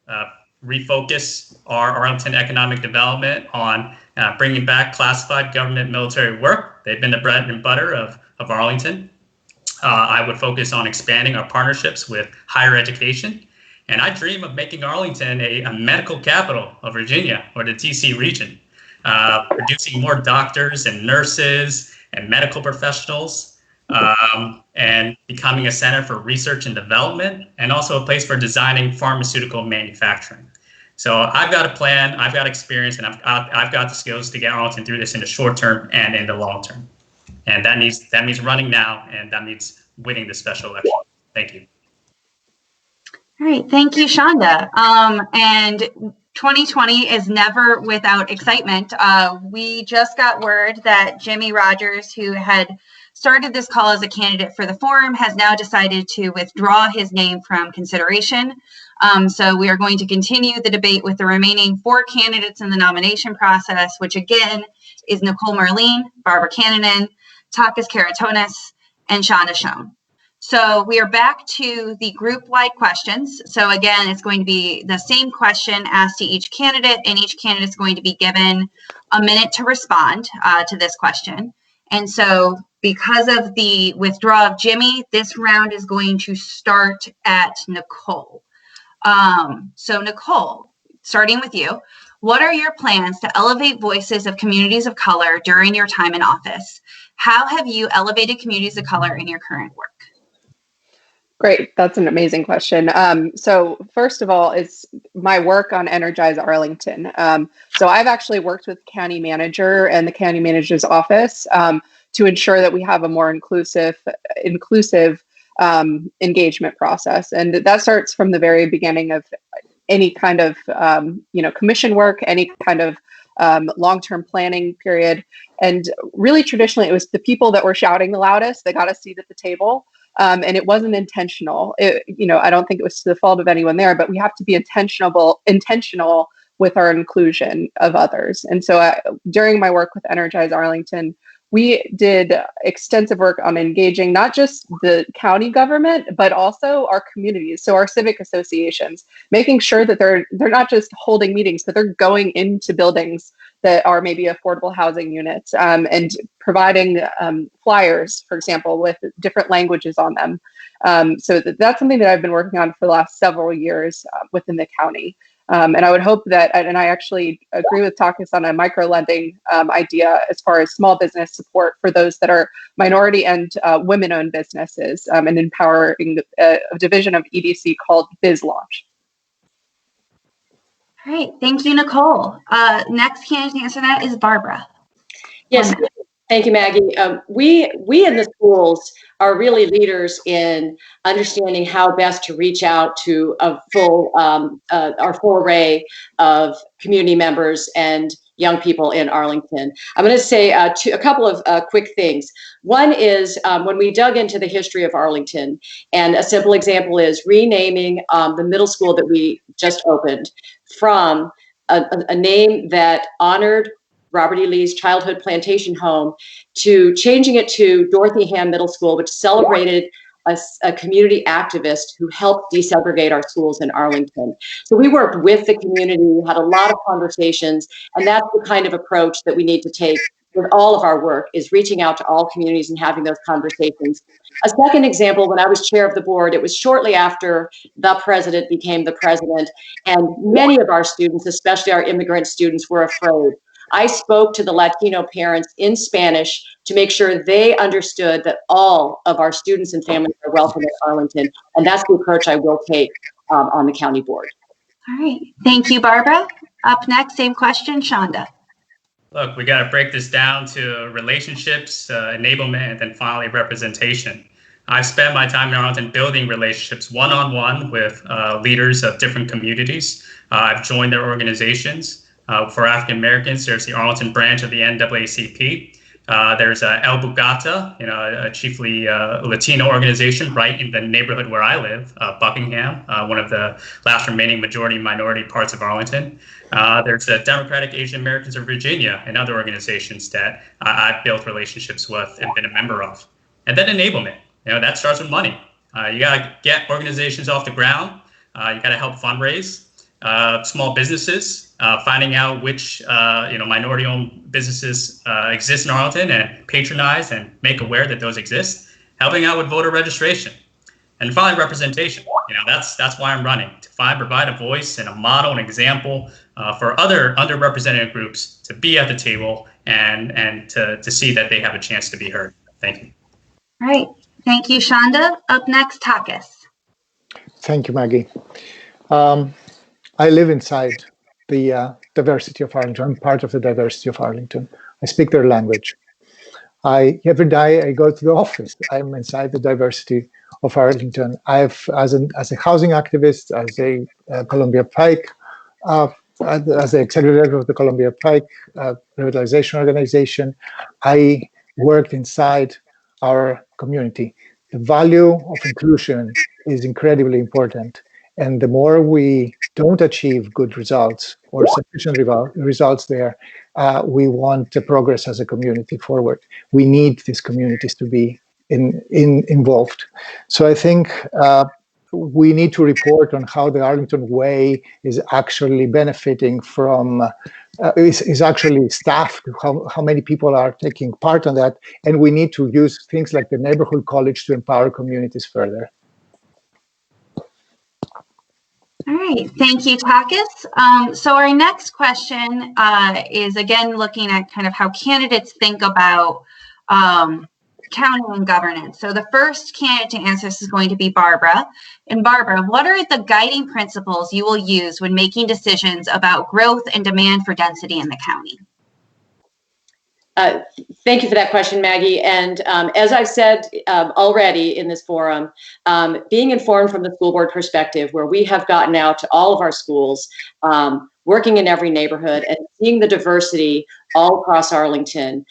refocus our Arlington economic development on bringing back classified government military work. They've been the bread and butter of Arlington. I would focus on expanding our partnerships with higher education. And I dream of making Arlington a medical capital of Virginia or the DC region, producing more doctors and nurses and medical professionals, and becoming a center for research and development, and also a place for designing pharmaceutical manufacturing. So I've got a plan, I've got experience, and I've got the skills to get Arlington through this in the short term and in the long term. And that means running now, and that means winning the special election. Thank you. All right, thank you, Shonda. And 2020 is never without excitement. We just got word that Jimmy Rogers, who had started this call as a candidate for the forum, has now decided to withdraw his name from consideration. So we are going to continue the debate with the remaining 4 candidates in the nomination process, which again is Nicole Merline, Barbara Cannonen, Takis Karatonis, and Shonda Schoen. So we are back to the group-wide questions. So again, it's going to be the same question asked to each candidate, and each candidate is going to be given a minute to respond to this question. And so because of the withdrawal of Jimmy, this round is going to start at Nicole. So Nicole, starting with you, what are your plans to elevate voices of communities of color during your time in office? How have you elevated communities of color in your current work? Great. That's an amazing question. So first of all, it's my work on Energize Arlington. So I've actually worked with county manager and the county manager's office to ensure that we have a more inclusive engagement process. And that starts from the very beginning of any kind of, commission work, any kind of long-term planning period. And really traditionally, it was the people that were shouting the loudest that got a seat at the table. And it wasn't intentional. I don't think it was to the fault of anyone there, but we have to be intentional with our inclusion of others. And so during my work with Energize Arlington, we did extensive work on engaging not just the county government, but also our communities, so our civic associations, making sure that they're not just holding meetings, but they're going into buildings that are maybe affordable housing units, and providing flyers, for example, with different languages on them. So that's something that I've been working on for the last several years within the county. And I would hope that, and I actually agree with Takis on a micro-lending idea as far as small business support for those that are minority and women-owned businesses, and empowering a division of EDC called Biz Launch. All right, thank you, Nicole. Next candidate to answer that is Barbara. Yes, thank you, Maggie. We in the schools are really leaders in understanding how best to reach out to our full array of community members and young people in Arlington. I'm going to say a couple of quick things. One is when we dug into the history of Arlington, and a simple example is renaming the middle school that we just opened from a name that honored Robert E. Lee's childhood plantation home to changing it to Dorothy Ham Middle School, which celebrated a community activist who helped desegregate our schools in Arlington. So we worked with the community, had a lot of conversations, and that's the kind of approach that we need to take with all of our work, is reaching out to all communities and having those conversations. A second example, when I was chair of the board, it was shortly after the president became the president, and many of our students, especially our immigrant students, were afraid. I spoke to the Latino parents in Spanish to make sure they understood that all of our students and families are welcome at Arlington, and that's the approach I will take on the county board. All right, thank you, Barbara. Up next, same question, Shonda. Look, we got to break this down to relationships, enablement, and then finally representation. I've spent my time in Arlington building relationships one-on-one with leaders of different communities. I've joined their organizations. For African Americans, there's the Arlington branch of the NAACP. There's El Bugata, a chiefly Latino organization right in the neighborhood where I live, Buckingham, one of the last remaining majority minority parts of Arlington. There's the Democratic Asian Americans of Virginia and other organizations that I've built relationships with and been a member of. And then enablement, that starts with money. You got to get organizations off the ground. You got to help fundraise small businesses, finding out which minority-owned businesses exist in Arlington and patronize and make aware that those exist, helping out with voter registration. And finally, representation. That's why I'm running, to provide a voice and a model and example for other underrepresented groups to be at the table and to see that they have a chance to be heard. Thank you. All right. Thank you, Shonda. Up next, Takis. Thank you, Maggie. I live inside the diversity of Arlington. I'm part of the diversity of Arlington. I speak their language. Every day I go to the office, I'm inside the diversity of Arlington. As a housing activist, as a Columbia Pike, as the executive of the Columbia Pike Revitalization Organization, I worked inside our community. The value of inclusion is incredibly important. And the more we don't achieve good results or sufficient results there, we want to progress as a community forward. We need these communities to be involved. So I think we need to report on how the Arlington Way is actually benefiting from, is actually staffed, how many people are taking part on that. And we need to use things like the neighborhood college to empower communities further. All right, thank you, Takis. So our next question is again looking at kind of how candidates think about county and governance. So the first candidate to answer this is going to be Barbara. And Barbara, what are the guiding principles you will use when making decisions about growth and demand for density in the county? Thank you for that question, Maggie. And as I've said already in this forum, being informed from the school board perspective, where we have gotten out to all of our schools, working in every neighborhood and seeing the diversity all across Arlington,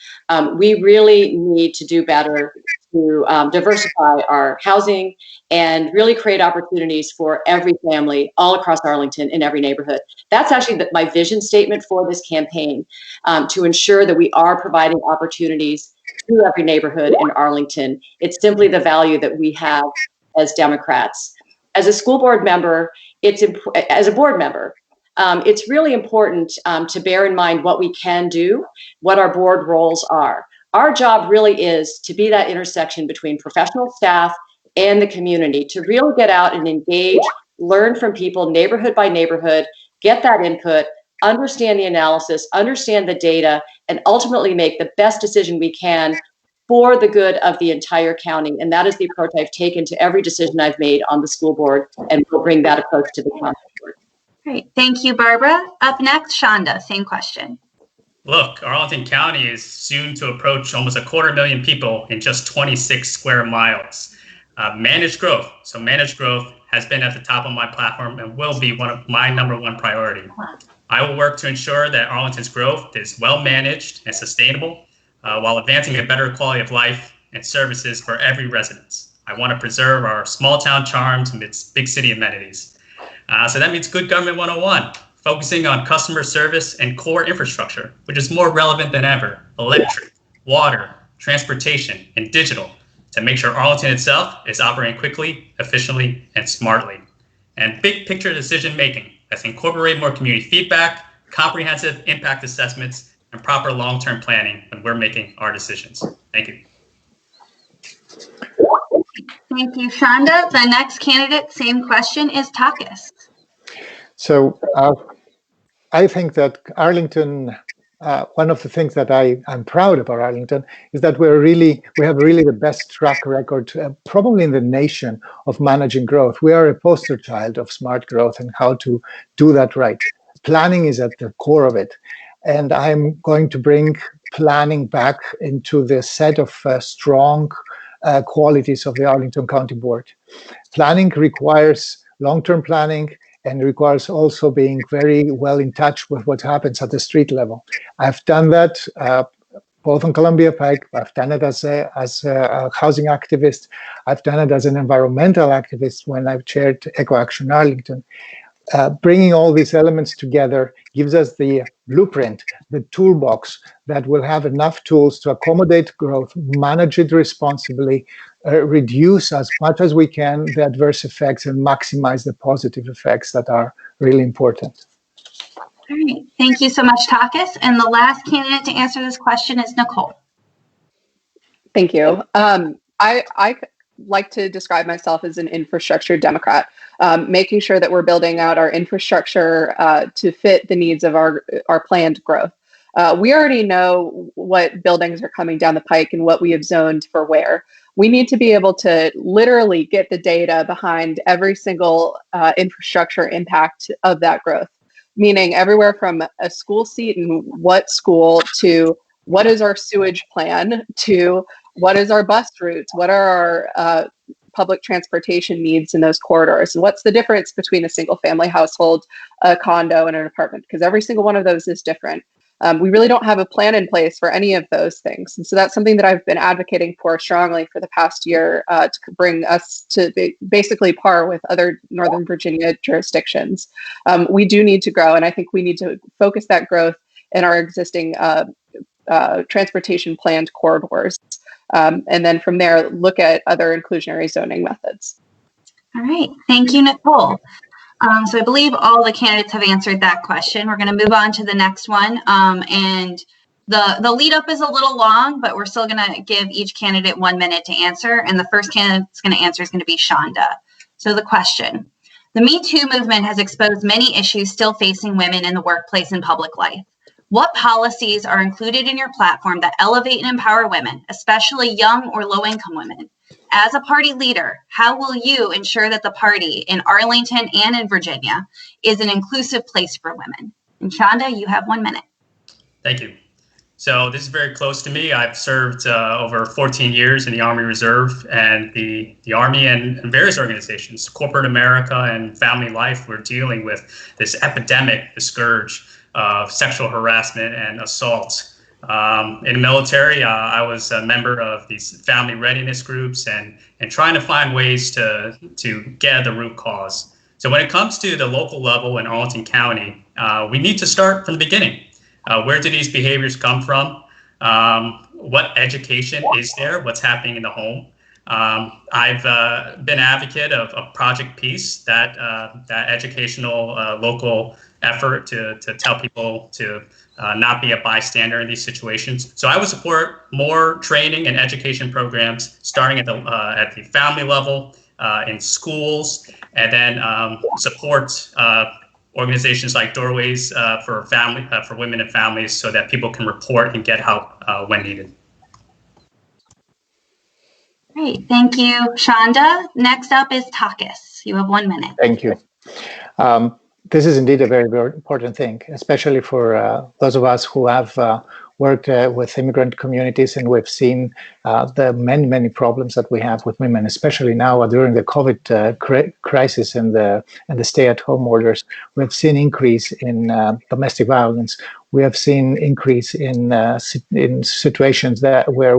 we really need to do better to diversify our housing and really create opportunities for every family all across Arlington in every neighborhood. That's actually my vision statement for this campaign, to ensure that we are providing opportunities to every neighborhood in Arlington. It's simply the value that we have as Democrats. As a school board member, as a board member, it's really important to bear in mind what we can do, what our board roles are. Our job really is to be that intersection between professional staff and the community, to really get out and engage, learn from people neighborhood by neighborhood, get that input, understand the analysis, understand the data, and ultimately make the best decision we can for the good of the entire county. And that is the approach I've taken to every decision I've made on the school board, and we'll bring that approach to the county board. Great, thank you, Barbara. Up next, Shonda, same question. Look, Arlington County is soon to approach almost 250,000 people in just 26 square miles. Managed growth. So managed growth has been at the top of my platform and will be one of my #1 priority. I will work to ensure that Arlington's growth is well managed and sustainable while advancing a better quality of life and services for every resident. I want to preserve our small town charms amidst big city amenities. So that means good government 101. Focusing on customer service and core infrastructure, which is more relevant than ever, electric, water, transportation, and digital, to make sure Arlington itself is operating quickly, efficiently, and smartly. And big picture decision making that's incorporate more community feedback, comprehensive impact assessments, and proper long-term planning when we're making our decisions. Thank you. Thank you, Shonda. The next candidate, same question, is Takis. So I think that Arlington, one of the things that I'm proud about Arlington is that we have really the best track record, probably in the nation, of managing growth. We are a poster child of smart growth and how to do that right. Planning is at the core of it. and I'm going to bring planning back into the set of strong qualities of the Arlington County Board. Planning requires long-term planning and requires also being very well in touch with what happens at the street level. I've done that both on Columbia Pike. I've done it as a housing activist. I've done it as an environmental activist when I've chaired Eco Action Arlington. Bringing all these elements together gives us the blueprint, the toolbox that will have enough tools to accommodate growth, manage it responsibly, reduce as much as we can the adverse effects, and maximize the positive effects that are really important. All right, thank you so much, Takis. And the last candidate to answer this question is Nicole. Thank you. I like to describe myself as an infrastructure Democrat, making sure that we're building out our infrastructure to fit the needs of our planned growth. We already know what buildings are coming down the pike and what we have zoned for where. We need to be able to literally get the data behind every single infrastructure impact of that growth, meaning everywhere from a school seat and what school to what is our sewage plan to what is our bus routes, what are our public transportation needs in those corridors, and what's the difference between a single family household, a condo, and an apartment, because every single one of those is different. We really don't have a plan in place for any of those things. And so that's something that I've been advocating for strongly for the past year to bring us to basically par with other Northern Virginia jurisdictions. We do need to grow, and I think we need to focus that growth in our existing transportation planned corridors. And then from there, look at other inclusionary zoning methods. All right, thank you, Nicole. So I believe all the candidates have answered that question. We're going to move on to the next one. And the lead up is a little long, but we're still going to give each candidate 1 minute to answer. And the first candidate that's going to answer is going to be Shonda. So the question, the Me Too movement has exposed many issues still facing women in the workplace and public life. What policies are included in your platform that elevate and empower women, especially young or low-income women? As a party leader, how will you ensure that the party in Arlington and in Virginia is an inclusive place for women? And Shonda, you have 1 minute. Thank you. So this is very close to me. I've served over 14 years in the Army Reserve and the Army and various organizations, corporate America and family life. We're dealing with this epidemic, the scourge of sexual harassment and assault. In the military, I was a member of these family readiness groups and trying to find ways to get at the root cause. So when it comes to the local level in Arlington County, we need to start from the beginning. Where do these behaviors come from? What education is there? What's happening in the home? I've been an advocate of Project Peace, that educational local effort to tell people to not be a bystander in these situations. So I would support more training and education programs starting at the family level, in schools, and then support organizations like Doorways for women and families, so that people can report and get help when needed. Great, thank you, Shonda. Next up is Takis. You have 1 minute. Thank you. This is indeed a very, very important thing, especially for those of us who have worked with immigrant communities, and we've seen the many problems that we have with women, especially now during the COVID crisis and the stay-at-home orders. We've seen increase in domestic violence. We have seen increase in situations where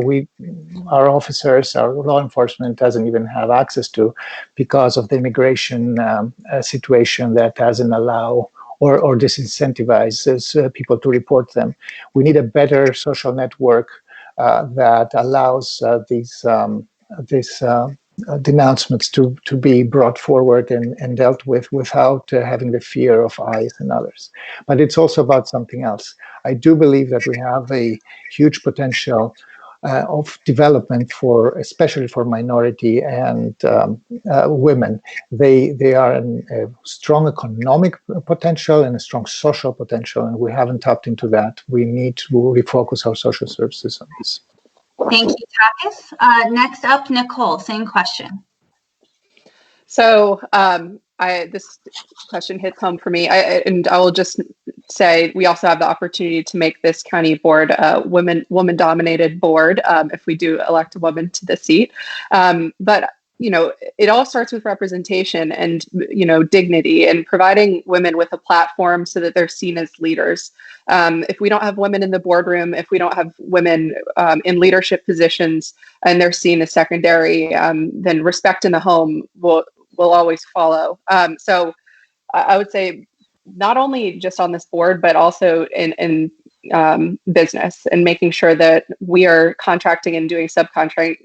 our officers, our law enforcement doesn't even have access to, because of the immigration situation that doesn't allow or disincentivizes people to report them. We need a better social network that allows these denouncements to be brought forward and dealt with without having the fear of ICE and others. But it's also about something else. I do believe that we have a huge potential of development especially for minority and women. They are a strong economic potential and a strong social potential, and we haven't tapped into that. We need to refocus our social services on this. Thank you, Takis. Next up, Nicole, same question. So this question hits home for me. And I will just say we also have the opportunity to make this county board a woman-dominated board if we do elect a woman to the seat. But it all starts with representation and dignity and providing women with a platform so that they're seen as leaders. If we don't have women in the boardroom, if we don't have women in leadership positions and they're seen as secondary, then respect in the home will always follow. So I would say not only just on this board, but also in business and making sure that we are contracting and doing subcontracting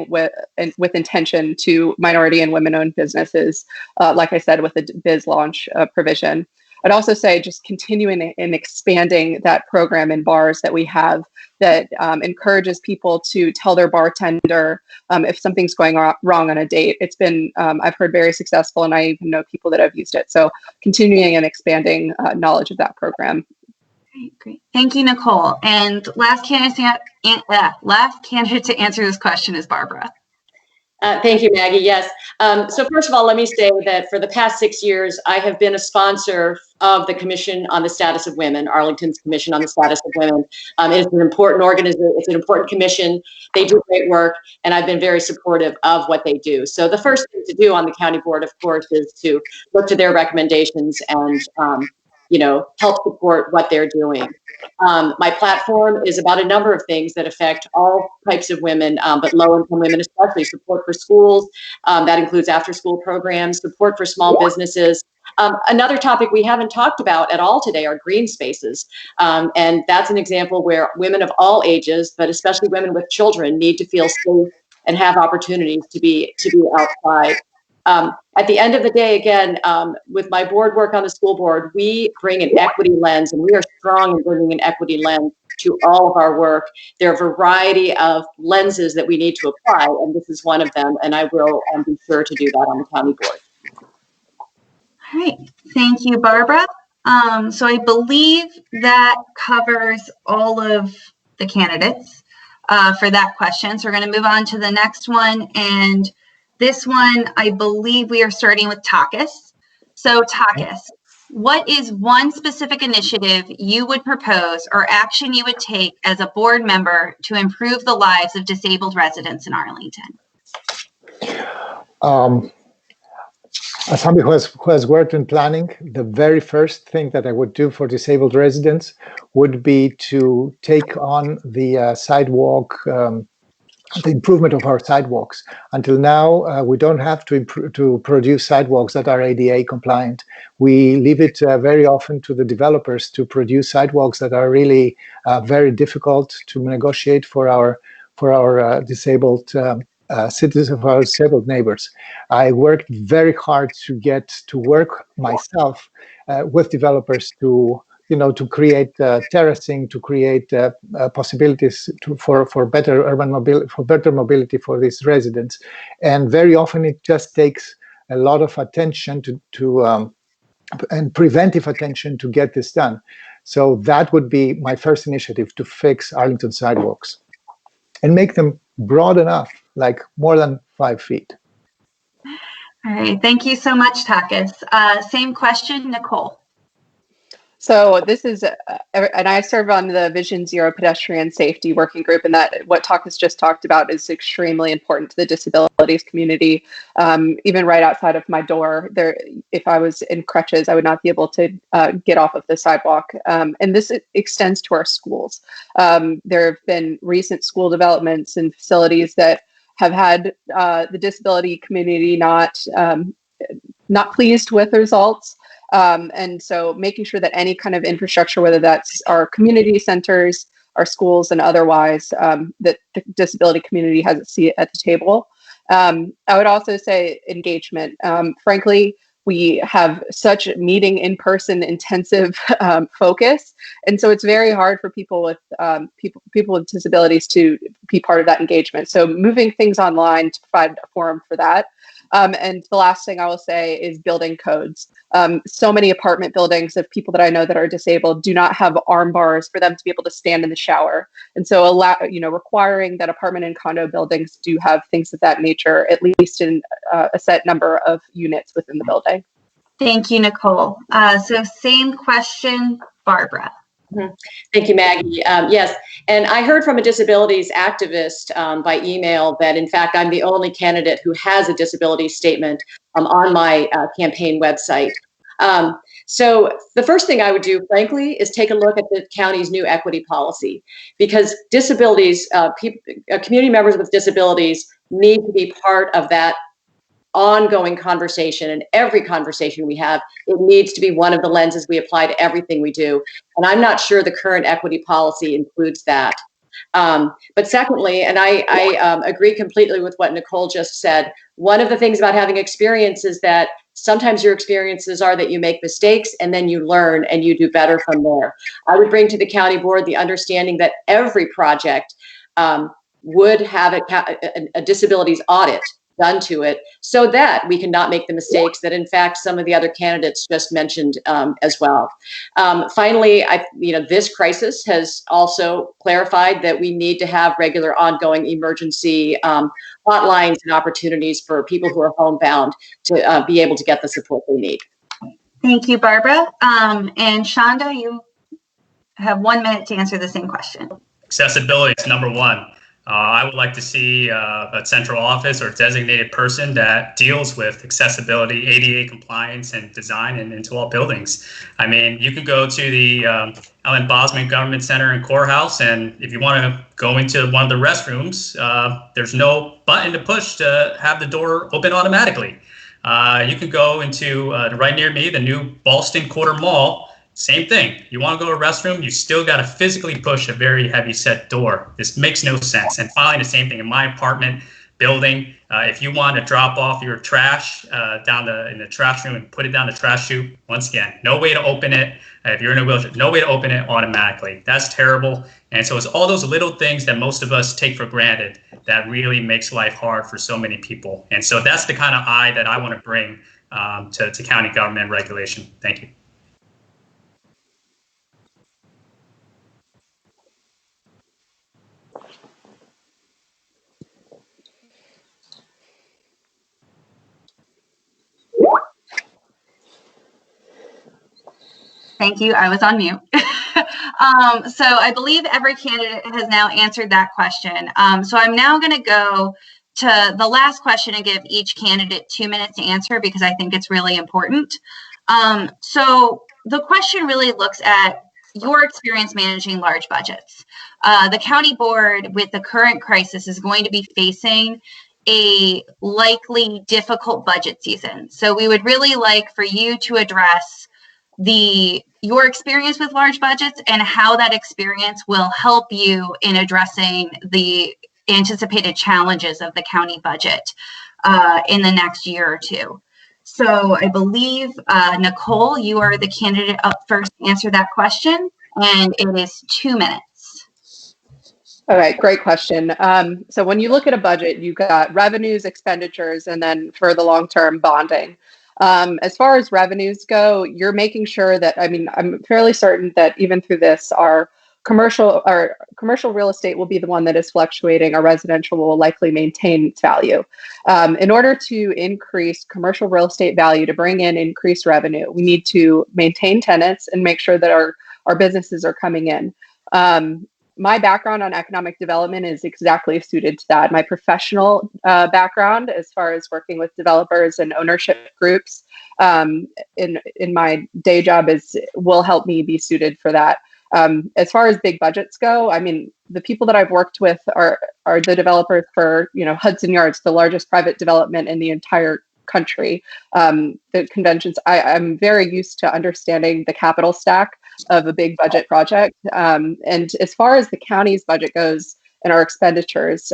with intention to minority and women-owned businesses, like I said, with the biz launch provision. I'd also say just continuing and expanding that program in bars that we have that encourages people to tell their bartender if something's going wrong on a date. It's been, I've heard, very successful, and I even know people that have used it. So continuing and expanding knowledge of that program. Great. Thank you, Nicole. And last candidate to answer this question is Barbara. Thank you, Maggie. Yes. So first of all, let me say that for the past 6 years, I have been a sponsor of the Commission on the Status of Women, Arlington's Commission on the Status of Women. It is an important organization. It's an important commission. They do great work, and I've been very supportive of what they do. So the first thing to do on the county board, of course, is to look to their recommendations and help support what they're doing. My platform is about a number of things that affect all types of women, but low-income women especially. Support for schools, that includes after-school programs, support for small businesses. Another topic we haven't talked about at all today are green spaces. And that's an example where women of all ages, but especially women with children, need to feel safe and have opportunities to be outside. At the end of the day, again, with my board work on the school board, we bring an equity lens, and we are strong in bringing an equity lens to all of our work. There are a variety of lenses that we need to apply, and this is one of them, and I will be sure to do that on the county board. All right. Thank you, Barbara. So I believe that covers all of the candidates for that question. So we're going to move on to the next one, and this one, I believe we are starting with Takis. So Takis, what is one specific initiative you would propose or action you would take as a board member to improve the lives of disabled residents in Arlington? As somebody who has worked in planning, the very first thing that I would do for disabled residents would be to take on the sidewalk, the improvement of our sidewalks. Until now, we don't have to produce sidewalks that are ADA compliant. We leave it very often to the developers to produce sidewalks that are really very difficult to negotiate for our disabled citizens, of our disabled neighbors. I worked very hard to get to work myself with developers to create terracing, to create possibilities for better urban mobility, for better mobility for these residents. And very often it just takes a lot of attention and preventive attention to get this done. So that would be my first initiative, to fix Arlington sidewalks and make them broad enough, like more than 5 feet. All right, thank you so much, Takis. Same question, Nicole. So this is, and I serve on the Vision Zero Pedestrian Safety Working Group, and that what Takis just talked about is extremely important to the disabilities community. Even right outside of my door, if I was in crutches, I would not be able to get off of the sidewalk. And this extends to our schools. There have been recent school developments and facilities that have had the disability community not pleased with the results. And so making sure that any kind of infrastructure, whether that's our community centers, our schools, and otherwise, that the disability community has a seat at the table. I would also say engagement. Frankly, we have such meeting in-person intensive focus, and so it's very hard for people with disabilities to be part of that engagement. So moving things online to provide a forum for that. And the last thing I will say is building codes. So many apartment buildings of people that I know that are disabled do not have arm bars for them to be able to stand in the shower. And so requiring that apartment and condo buildings do have things of that nature, at least in a set number of units within the building. Thank you, Nicole. So same question, Barbara. Thank you, Maggie. Yes, and I heard from a disabilities activist by email that, in fact, I'm the only candidate who has a disability statement on my campaign website. So the first thing I would do, frankly, is take a look at the county's new equity policy, because disabilities, community members with disabilities need to be part of that ongoing conversation, and every conversation we have, it needs to be one of the lenses we apply to everything we do. And I'm not sure the current equity policy includes that. But secondly, and I agree completely with what Nicole just said, one of the things about having experience is that sometimes your experiences are that you make mistakes and then you learn and you do better from there. I would bring to the county board the understanding that every project would have a disabilities audit done to it, so that we cannot make the mistakes that, in fact, some of the other candidates just mentioned as well. Finally, this crisis has also clarified that we need to have regular, ongoing emergency hotlines and opportunities for people who are homebound to be able to get the support they need. Thank you, Barbara. And Shonda, you have 1 minute to answer the same question. Accessibility is number one. I would like to see a central office or designated person that deals with accessibility, ADA compliance, and design into all buildings. I mean, you could go to the Ellen Bosman Government Center and Courthouse, and if you want to go into one of the restrooms, there's no button to push to have the door open automatically. You could go into right near me, the new Ballston Quarter Mall. Same thing. You want to go to a restroom, you still got to physically push a very heavy set door. This makes no sense. And finally, the same thing in my apartment building. If you want to drop off your trash in the trash room and put it down the trash chute, once again, no way to open it. If you're in a wheelchair, no way to open it automatically. That's terrible. And so it's all those little things that most of us take for granted that really makes life hard for so many people. And so that's the kind of eye that I want to bring to county government regulation. Thank you. Thank you. I was on mute. So I believe every candidate has now answered that question. So I'm now going to go to the last question and give each candidate 2 minutes to answer, because I think it's really important. So the question really looks at your experience managing large budgets. The county board, with the current crisis, is going to be facing a likely difficult budget season. So we would really like for you to address your experience with large budgets and how that experience will help you in addressing the anticipated challenges of the county budget in the next year or two. So I believe, Nicole, you are the candidate up first to answer that question, and it is 2 minutes. All right, great question. So when you look at a budget, you've got revenues, expenditures, and then for the long-term, bonding. As far as revenues go, you're making sure that, I'm fairly certain that even through this, our commercial real estate will be the one that is fluctuating. Our residential will likely maintain its value. In order to increase commercial real estate value, to bring in increased revenue, we need to maintain tenants and make sure that our businesses are coming in. My background on economic development is exactly suited to that. My professional background, as far as working with developers and ownership groups in my day job, will help me be suited for that. As far as big budgets go, the people that I've worked with are the developers for Hudson Yards, the largest private development in the entire country. The conventions, I'm very used to understanding the capital stack of a big budget project. And as far as the county's budget goes and our expenditures,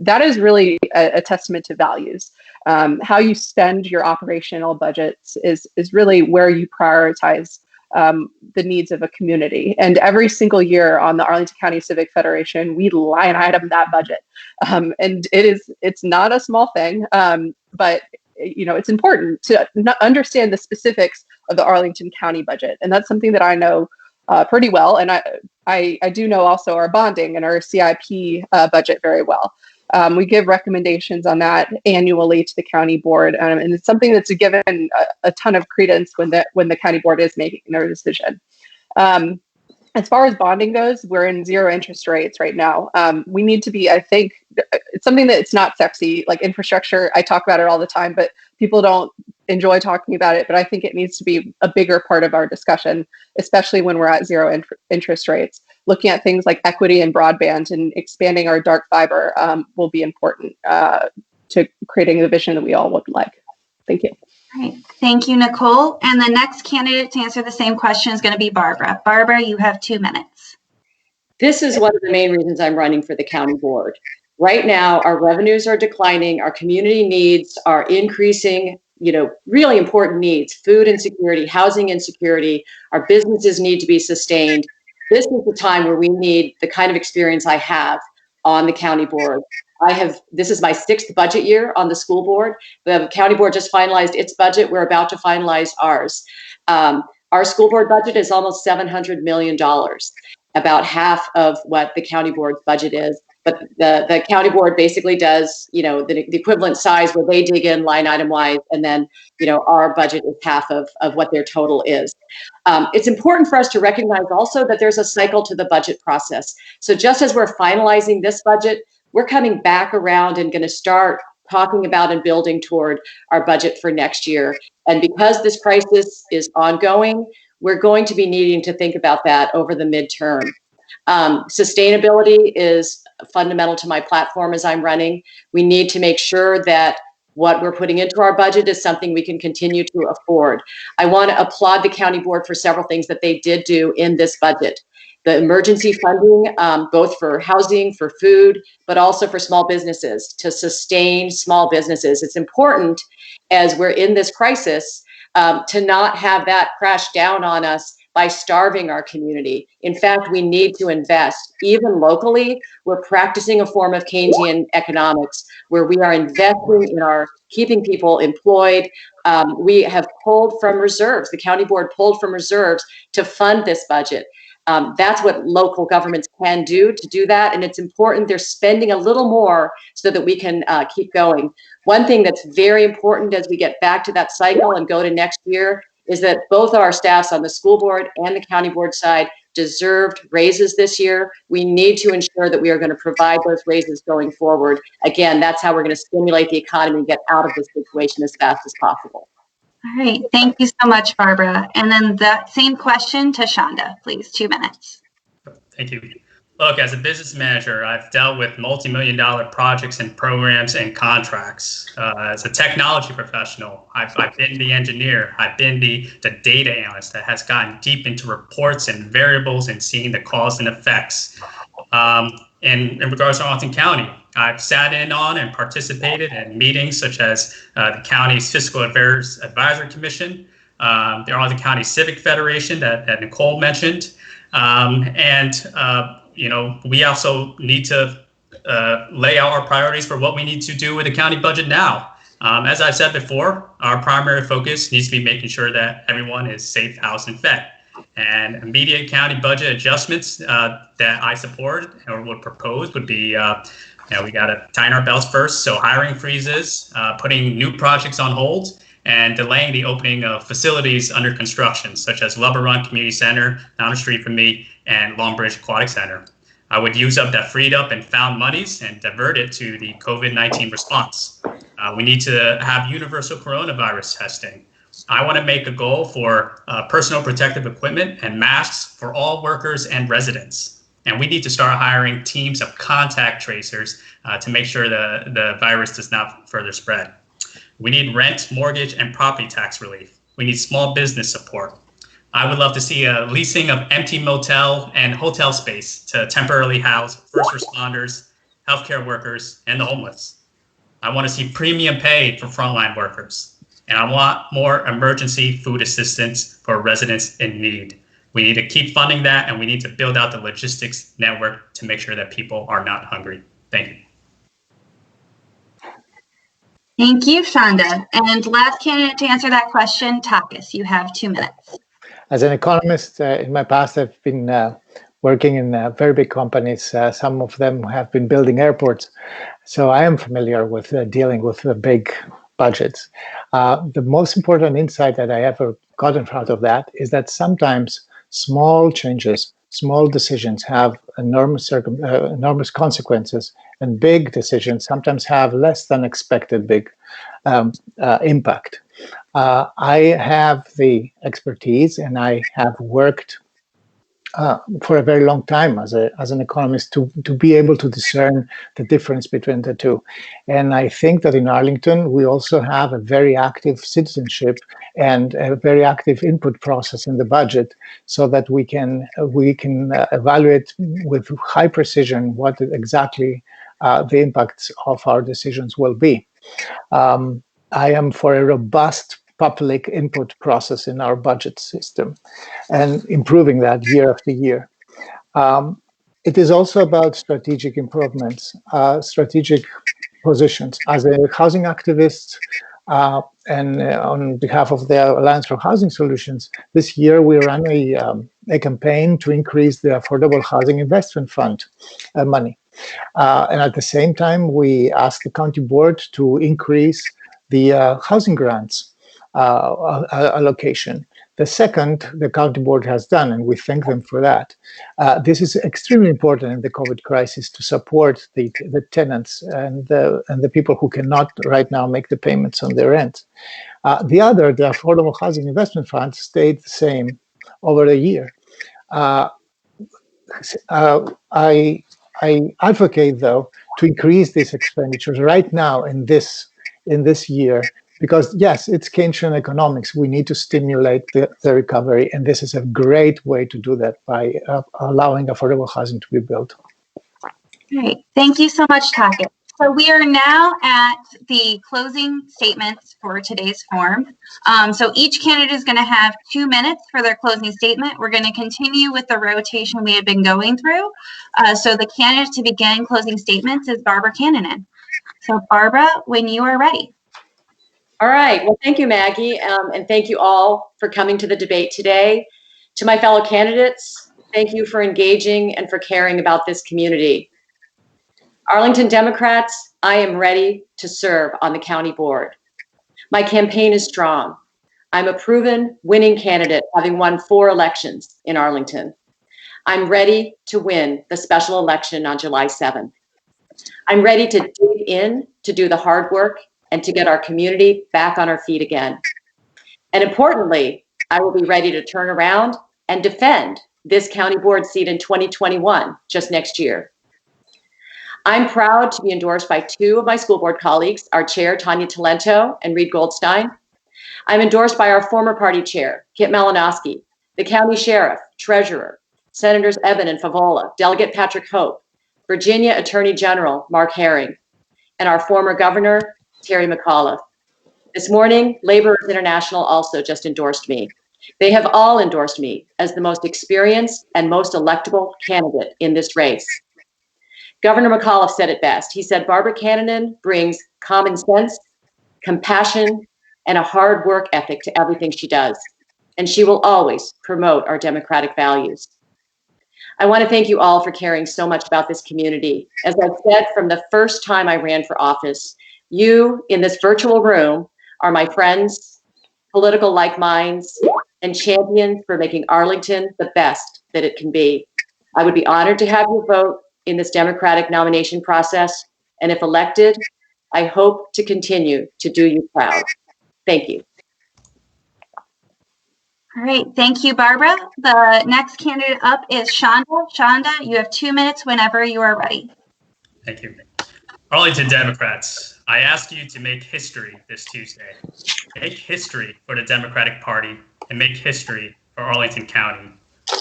that is really a testament to values. How you spend your operational budgets is really where you prioritize the needs of a community. And every single year on the Arlington County Civic Federation, we line item that budget. And it's not a small thing, but it's important to understand the specifics of the Arlington County budget. And that's something that I know pretty well. And I do know also our bonding and our CIP budget very well. We give recommendations on that annually to the county board, and it's something that's given a ton of credence when the county board is making their decision. As far as bonding goes, we're in zero interest rates right now. We need to be, I think, it's something that it's not sexy, like infrastructure. I talk about it all the time, but people don't enjoy talking about it. But I think it needs to be a bigger part of our discussion, especially when we're at zero interest rates. Looking at things like equity and broadband and expanding our dark fiber will be important to creating the vision that we all would like. Thank you. All right. Thank you, Nicole. And the next candidate to answer the same question is going to be Barbara. Barbara, you have 2 minutes. This is one of the main reasons I'm running for the county board. Right now, our revenues are declining. Our community needs are increasing, really important needs, food insecurity, housing insecurity. Our businesses need to be sustained. This is the time where we need the kind of experience I have on the county board. This is my 6th budget year on the school board. The county board just finalized its budget. We're about to finalize ours. Our school board budget is almost $700 million, about half of what the county board's budget is. But the county board basically does, the equivalent size where they dig in line item wise, and then, our budget is half of what their total is. It's important for us to recognize also that there's a cycle to the budget process. So just as we're finalizing this budget, we're coming back around and going to start talking about and building toward our budget for next year. And because this crisis is ongoing, we're going to be needing to think about that over the midterm. Sustainability is fundamental to my platform as I'm running. We need to make sure that what we're putting into our budget is something we can continue to afford. I want to applaud the county board for several things that they did do in this budget. The emergency funding, both for housing, for food, but also for small businesses, to sustain small businesses. It's important as we're in this crisis to not have that crash down on us by starving our community. In fact, we need to invest. Even locally, we're practicing a form of Keynesian economics where we are investing in our keeping people employed. We have pulled from reserves. The county board pulled from reserves to fund this budget. That's what local governments can do to do that. And it's important they're spending a little more so that we can keep going. One thing that's very important as we get back to that cycle and go to next year is that both our staffs on the school board and the county board side deserved raises this year. We need to ensure that we are going to provide those raises going forward. Again, that's how we're going to stimulate the economy and get out of this situation as fast as possible. All right. Thank you so much, Barbara. And then that same question to Shonda, please. 2 minutes. Thank you. Look, as a business manager, I've dealt with multi-million-dollar projects and programs and contracts. As a technology professional, I've been the engineer. I've been the data analyst that has gotten deep into reports and variables and seeing the cause and effects. In regards to Arlington County, I've sat in on and participated in meetings such as the county's Fiscal Affairs Advisory Commission, the Arlington County Civic Federation that Nicole mentioned, we also need to lay out our priorities for what we need to do with the county budget now. As I've said before, our primary focus needs to be making sure that everyone is safe, housed, and fed. And immediate county budget adjustments that I support or would propose would be, we got to tighten our belts first. So hiring freezes, putting new projects on hold, and delaying the opening of facilities under construction, such as Lubber Run Community Center down the street from me and Long Bridge Aquatic Center. I would use up that freed up and found monies and divert it to the COVID-19 response. We need to have universal coronavirus testing. I want to make a goal for personal protective equipment and masks for all workers and residents. And we need to start hiring teams of contact tracers to make sure the virus does not further spread. We need rent, mortgage, and property tax relief. We need small business support. I would love to see a leasing of empty motel and hotel space to temporarily house first responders, healthcare workers, and the homeless. I want to see premium pay for frontline workers. And I want more emergency food assistance for residents in need. We need to keep funding that, and we need to build out the logistics network to make sure that people are not hungry. Thank you. Thank you, Shonda. And last candidate to answer that question, Takis, you have 2 minutes. As an economist, in my past, I've been working in very big companies. Some of them have been building airports. So I am familiar with dealing with the big budgets. The most important insight that I ever gotten out of that is that sometimes small changes, small decisions have enormous consequences, and big decisions sometimes have less than expected big impact. I have the expertise, and I have worked for a very long time as an economist to be able to discern the difference between the two. And I think that in Arlington, we also have a very active citizenship and a very active input process in the budget, so that we can evaluate with high precision what exactly the impacts of our decisions will be. I am for a robust public input process in our budget system and improving that year after year. It is also about strategic improvements, strategic positions. As a housing activist and on behalf of the Alliance for Housing Solutions, this year we ran a campaign to increase the Affordable Housing Investment Fund money. And at the same time, we asked the county board to increase the housing grants allocation. The second, the county board has done, and we thank them for that. This is extremely important in the COVID crisis to support the tenants and the people who cannot right now make the payments on their rent. The Affordable Housing Investment Fund, stayed the same over the year. I advocate, though, to increase these expenditures right now in this year, because yes, it's Keynesian economics. We need to stimulate the recovery, and this is a great way to do that by allowing affordable housing to be built. Great. Thank you so much, Takis. So we are now at the closing statements for today's forum. So each candidate is going to have 2 minutes for their closing statement. We're going to continue with the rotation we had been going through. So the candidate to begin closing statements is Barbara Cannonen. So Barbara, when you are ready. All right. Well, thank you, Maggie. And thank you all for coming to the debate today. To my fellow candidates, thank you for engaging and for caring about this community. Arlington Democrats, I am ready to serve on the county board. My campaign is strong. I'm a proven winning candidate, having won 4 elections in Arlington. I'm ready to win the special election on July 7th. I'm ready to dig in, to do the hard work, and to get our community back on our feet again. And importantly, I will be ready to turn around and defend this county board seat in 2021, just next year. I'm proud to be endorsed by 2 of my school board colleagues, our chair, Tanya Talento, and Reed Goldstein. I'm endorsed by our former party chair, Kit Malinowski, the county sheriff, treasurer, Senators Eben and Favola, Delegate Patrick Hope, Virginia Attorney General Mark Herring, and our former governor, Terry McAuliffe. This morning, Laborers International also just endorsed me. They have all endorsed me as the most experienced and most electable candidate in this race. Governor McAuliffe said it best. He said, Barbara Cannonen brings common sense, compassion, and a hard work ethic to everything she does. And she will always promote our democratic values. I want to thank you all for caring so much about this community. As I've said from the first time I ran for office, you in this virtual room are my friends, political like minds, and champions for making Arlington the best that it can be. I would be honored to have you vote in this democratic nomination process. And if elected, I hope to continue to do you proud. Thank you. All right. Thank you, Barbara. The next candidate up is Shonda. Shonda, you have 2 minutes whenever you are ready. Thank you. Arlington Democrats, I ask you to make history this Tuesday. Make history for the Democratic Party and make history for Arlington County.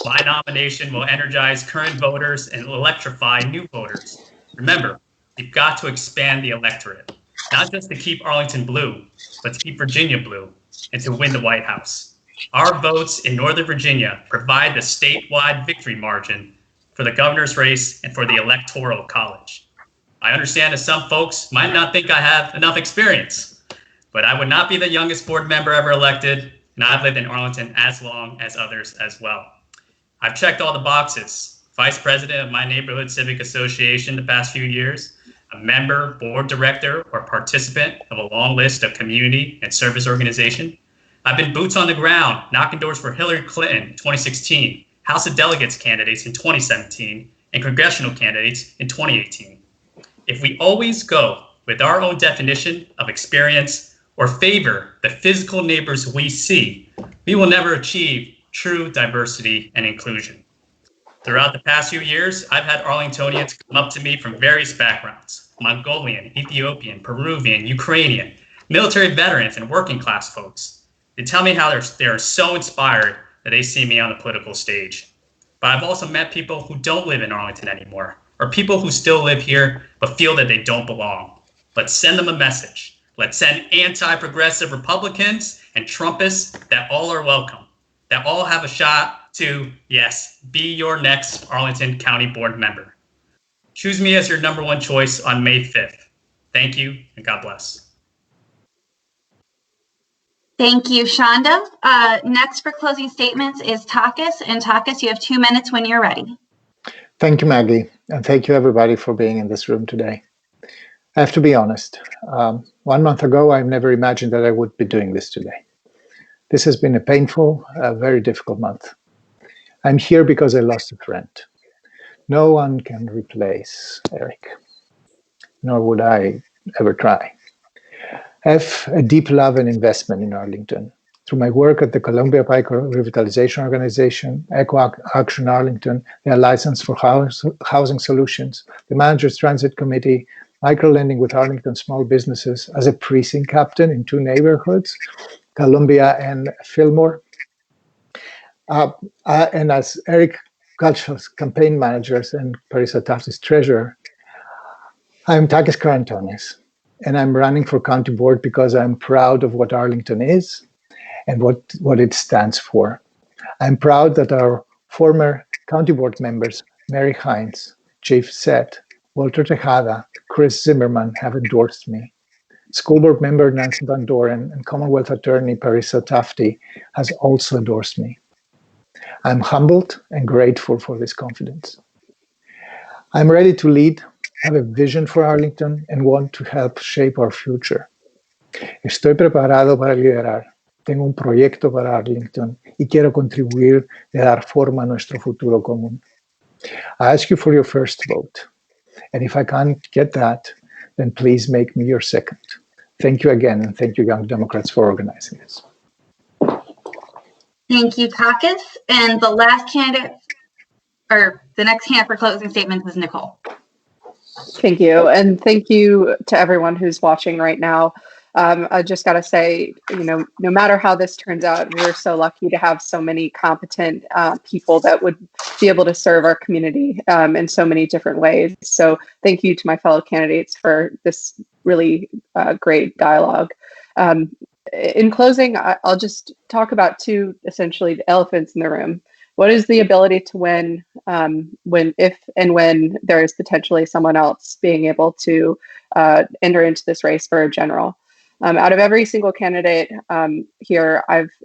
My nomination will energize current voters and electrify new voters. Remember, you've got to expand the electorate. not just to keep Arlington blue, but to keep Virginia blue and to win the White House. Our votes in Northern Virginia provide the statewide victory margin for the governor's race and for the Electoral College. I understand that some folks might not think I have enough experience, but I would not be the youngest board member ever elected, and I've lived in Arlington as long as others as well. I've checked all the boxes. Vice president of my neighborhood civic association the past few years, a member, board director, or participant of a long list of community and service organizations. I've been boots on the ground, knocking doors for Hillary Clinton in 2016, House of Delegates candidates in 2017, and congressional candidates in 2018. If we always go with our own definition of experience or favor the physical neighbors we see, we will never achieve true diversity and inclusion. Throughout the past few years, I've had Arlingtonians come up to me from various backgrounds: Mongolian, Ethiopian, Peruvian, Ukrainian, military veterans, and working class folks. They tell me how they're so inspired that they see me on the political stage. But I've also met people who don't live in Arlington anymore, or people who still live here but feel that they don't belong. Let's send them a message. Let's send anti-progressive Republicans and Trumpists that all are welcome, that all have a shot to, yes, be your next Arlington County Board member. Choose me as your number one choice on May 5th. Thank you, and God bless. Thank you, Shonda. Next for closing statements is Takis. And Takis, you have 2 minutes when you're ready. Thank you, Maggie, and thank you, everybody, for being in this room today. I have to be honest. 1 month ago, I never imagined that I would be doing this today. This has been a painful, very difficult month. I'm here because I lost a friend. No one can replace Eric, nor would I ever try. I have a deep love and investment in Arlington. Through my work at the Columbia Pike Revitalization Organization, Eco Action Arlington, the Alliance for Housing Solutions, the Managers Transit Committee, microlending with Arlington small businesses, as a precinct captain in 2 neighborhoods, Columbia and Fillmore, and as Eric Gutschall's campaign managers and Parisa Tafti's treasurer. I'm Takis Karantonis, and I'm running for county board because I'm proud of what Arlington is and what it stands for. I'm proud that our former county board members, Mary Hines, Chief Seth, Walter Tejada, Chris Zimmerman, have endorsed me. School board member Nancy Van Doren and Commonwealth attorney Parisa Tafti has also endorsed me. I'm humbled and grateful for this confidence. I'm ready to lead, have a vision for Arlington, and want to help shape our future. Estoy preparado para liderar. Tengo un proyecto para Arlington y quiero contribuir y dar forma a nuestro futuro común. I ask you for your first vote. And if I can't get that, then please make me your second. Thank you again, and thank you, Young Democrats, for organizing this. Thank you, Takis. And the last candidate, or the next candidate for closing statements is Nicole. Thank you. And thank you to everyone who's watching right now. I just got to say, no matter how this turns out, we're so lucky to have so many competent people that would be able to serve our community in so many different ways. So thank you to my fellow candidates for this really great dialogue. In closing, I'll just talk about 2 essentially elephants in the room. What is the ability to win if and when there is potentially someone else being able to enter into this race for a general? Out of every single candidate here,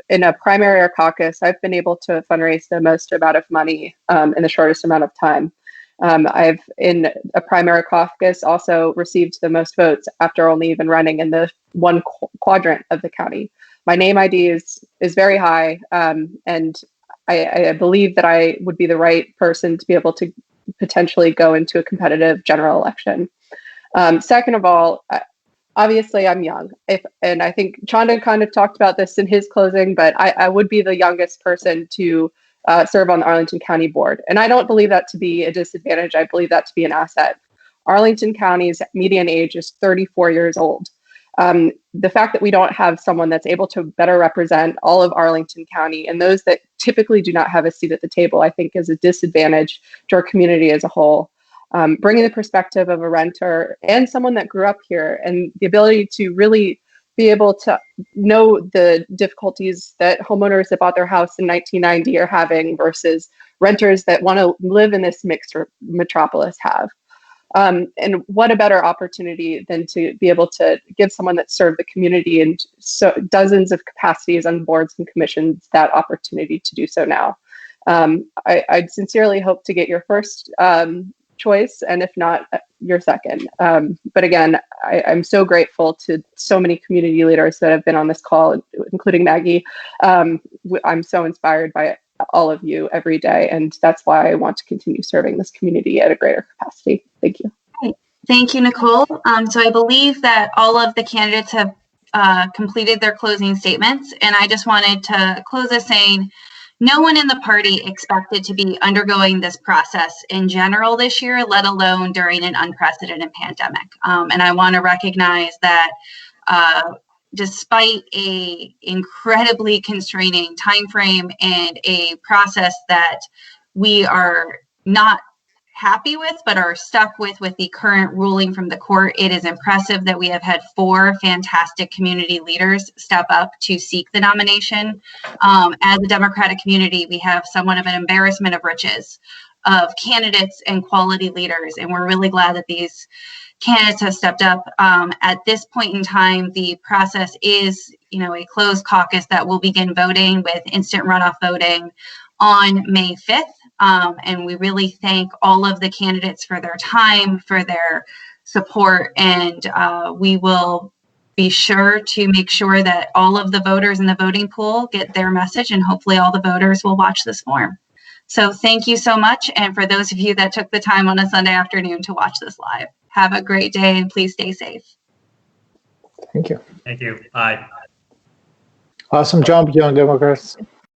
in a primary or caucus, I've been able to fundraise the most amount of money in the shortest amount of time. I've, in a primary caucus, also received the most votes after only even running in the 1 quadrant of the county. My name ID is very high, and I believe that I would be the right person to be able to potentially go into a competitive general election. Second of all, obviously I'm young, and I think Chanda kind of talked about this in his closing, but I would be the youngest person to serve on the Arlington County Board. And I don't believe that to be a disadvantage. I believe that to be an asset. Arlington County's median age is 34 years old. The fact that we don't have someone that's able to better represent all of Arlington County and those that typically do not have a seat at the table, I think is a disadvantage to our community as a whole. bringing the perspective of a renter and someone that grew up here, and the ability to really be able to know the difficulties that homeowners that bought their house in 1990 are having versus renters that want to live in this mixed metropolis have. And what a better opportunity than to be able to give someone that served the community in so dozens of capacities on boards and commissions that opportunity to do so now. I'd sincerely hope to get your first choice, and if not, your second. But again, I'm so grateful to so many community leaders that have been on this call, including Maggie. I'm so inspired by all of you every day, and that's why I want to continue serving this community at a greater capacity. Thank you. Thank you, Nicole. So I believe that all of the candidates have completed their closing statements, and I just wanted to close this saying, no one in the party expected to be undergoing this process in general this year, let alone during an unprecedented pandemic. And I want to recognize that despite a incredibly constraining timeframe and a process that we are not happy with, but are stuck with the current ruling from the court, it is impressive that we have had 4 fantastic community leaders step up to seek the nomination. As a Democratic community, we have somewhat of an embarrassment of riches of candidates and quality leaders, and we're really glad that these candidates have stepped up. At this point in time, the process is, a closed caucus that will begin voting with instant runoff voting on May 5th. And we really thank all of the candidates for their time, for their support, and we will be sure to make sure that all of the voters in the voting pool get their message, and hopefully all the voters will watch this forum. So thank you so much, and for those of you that took the time on a Sunday afternoon to watch this live, have a great day and please stay safe. Thank you. Thank you. Bye. Awesome job, Young Democrats.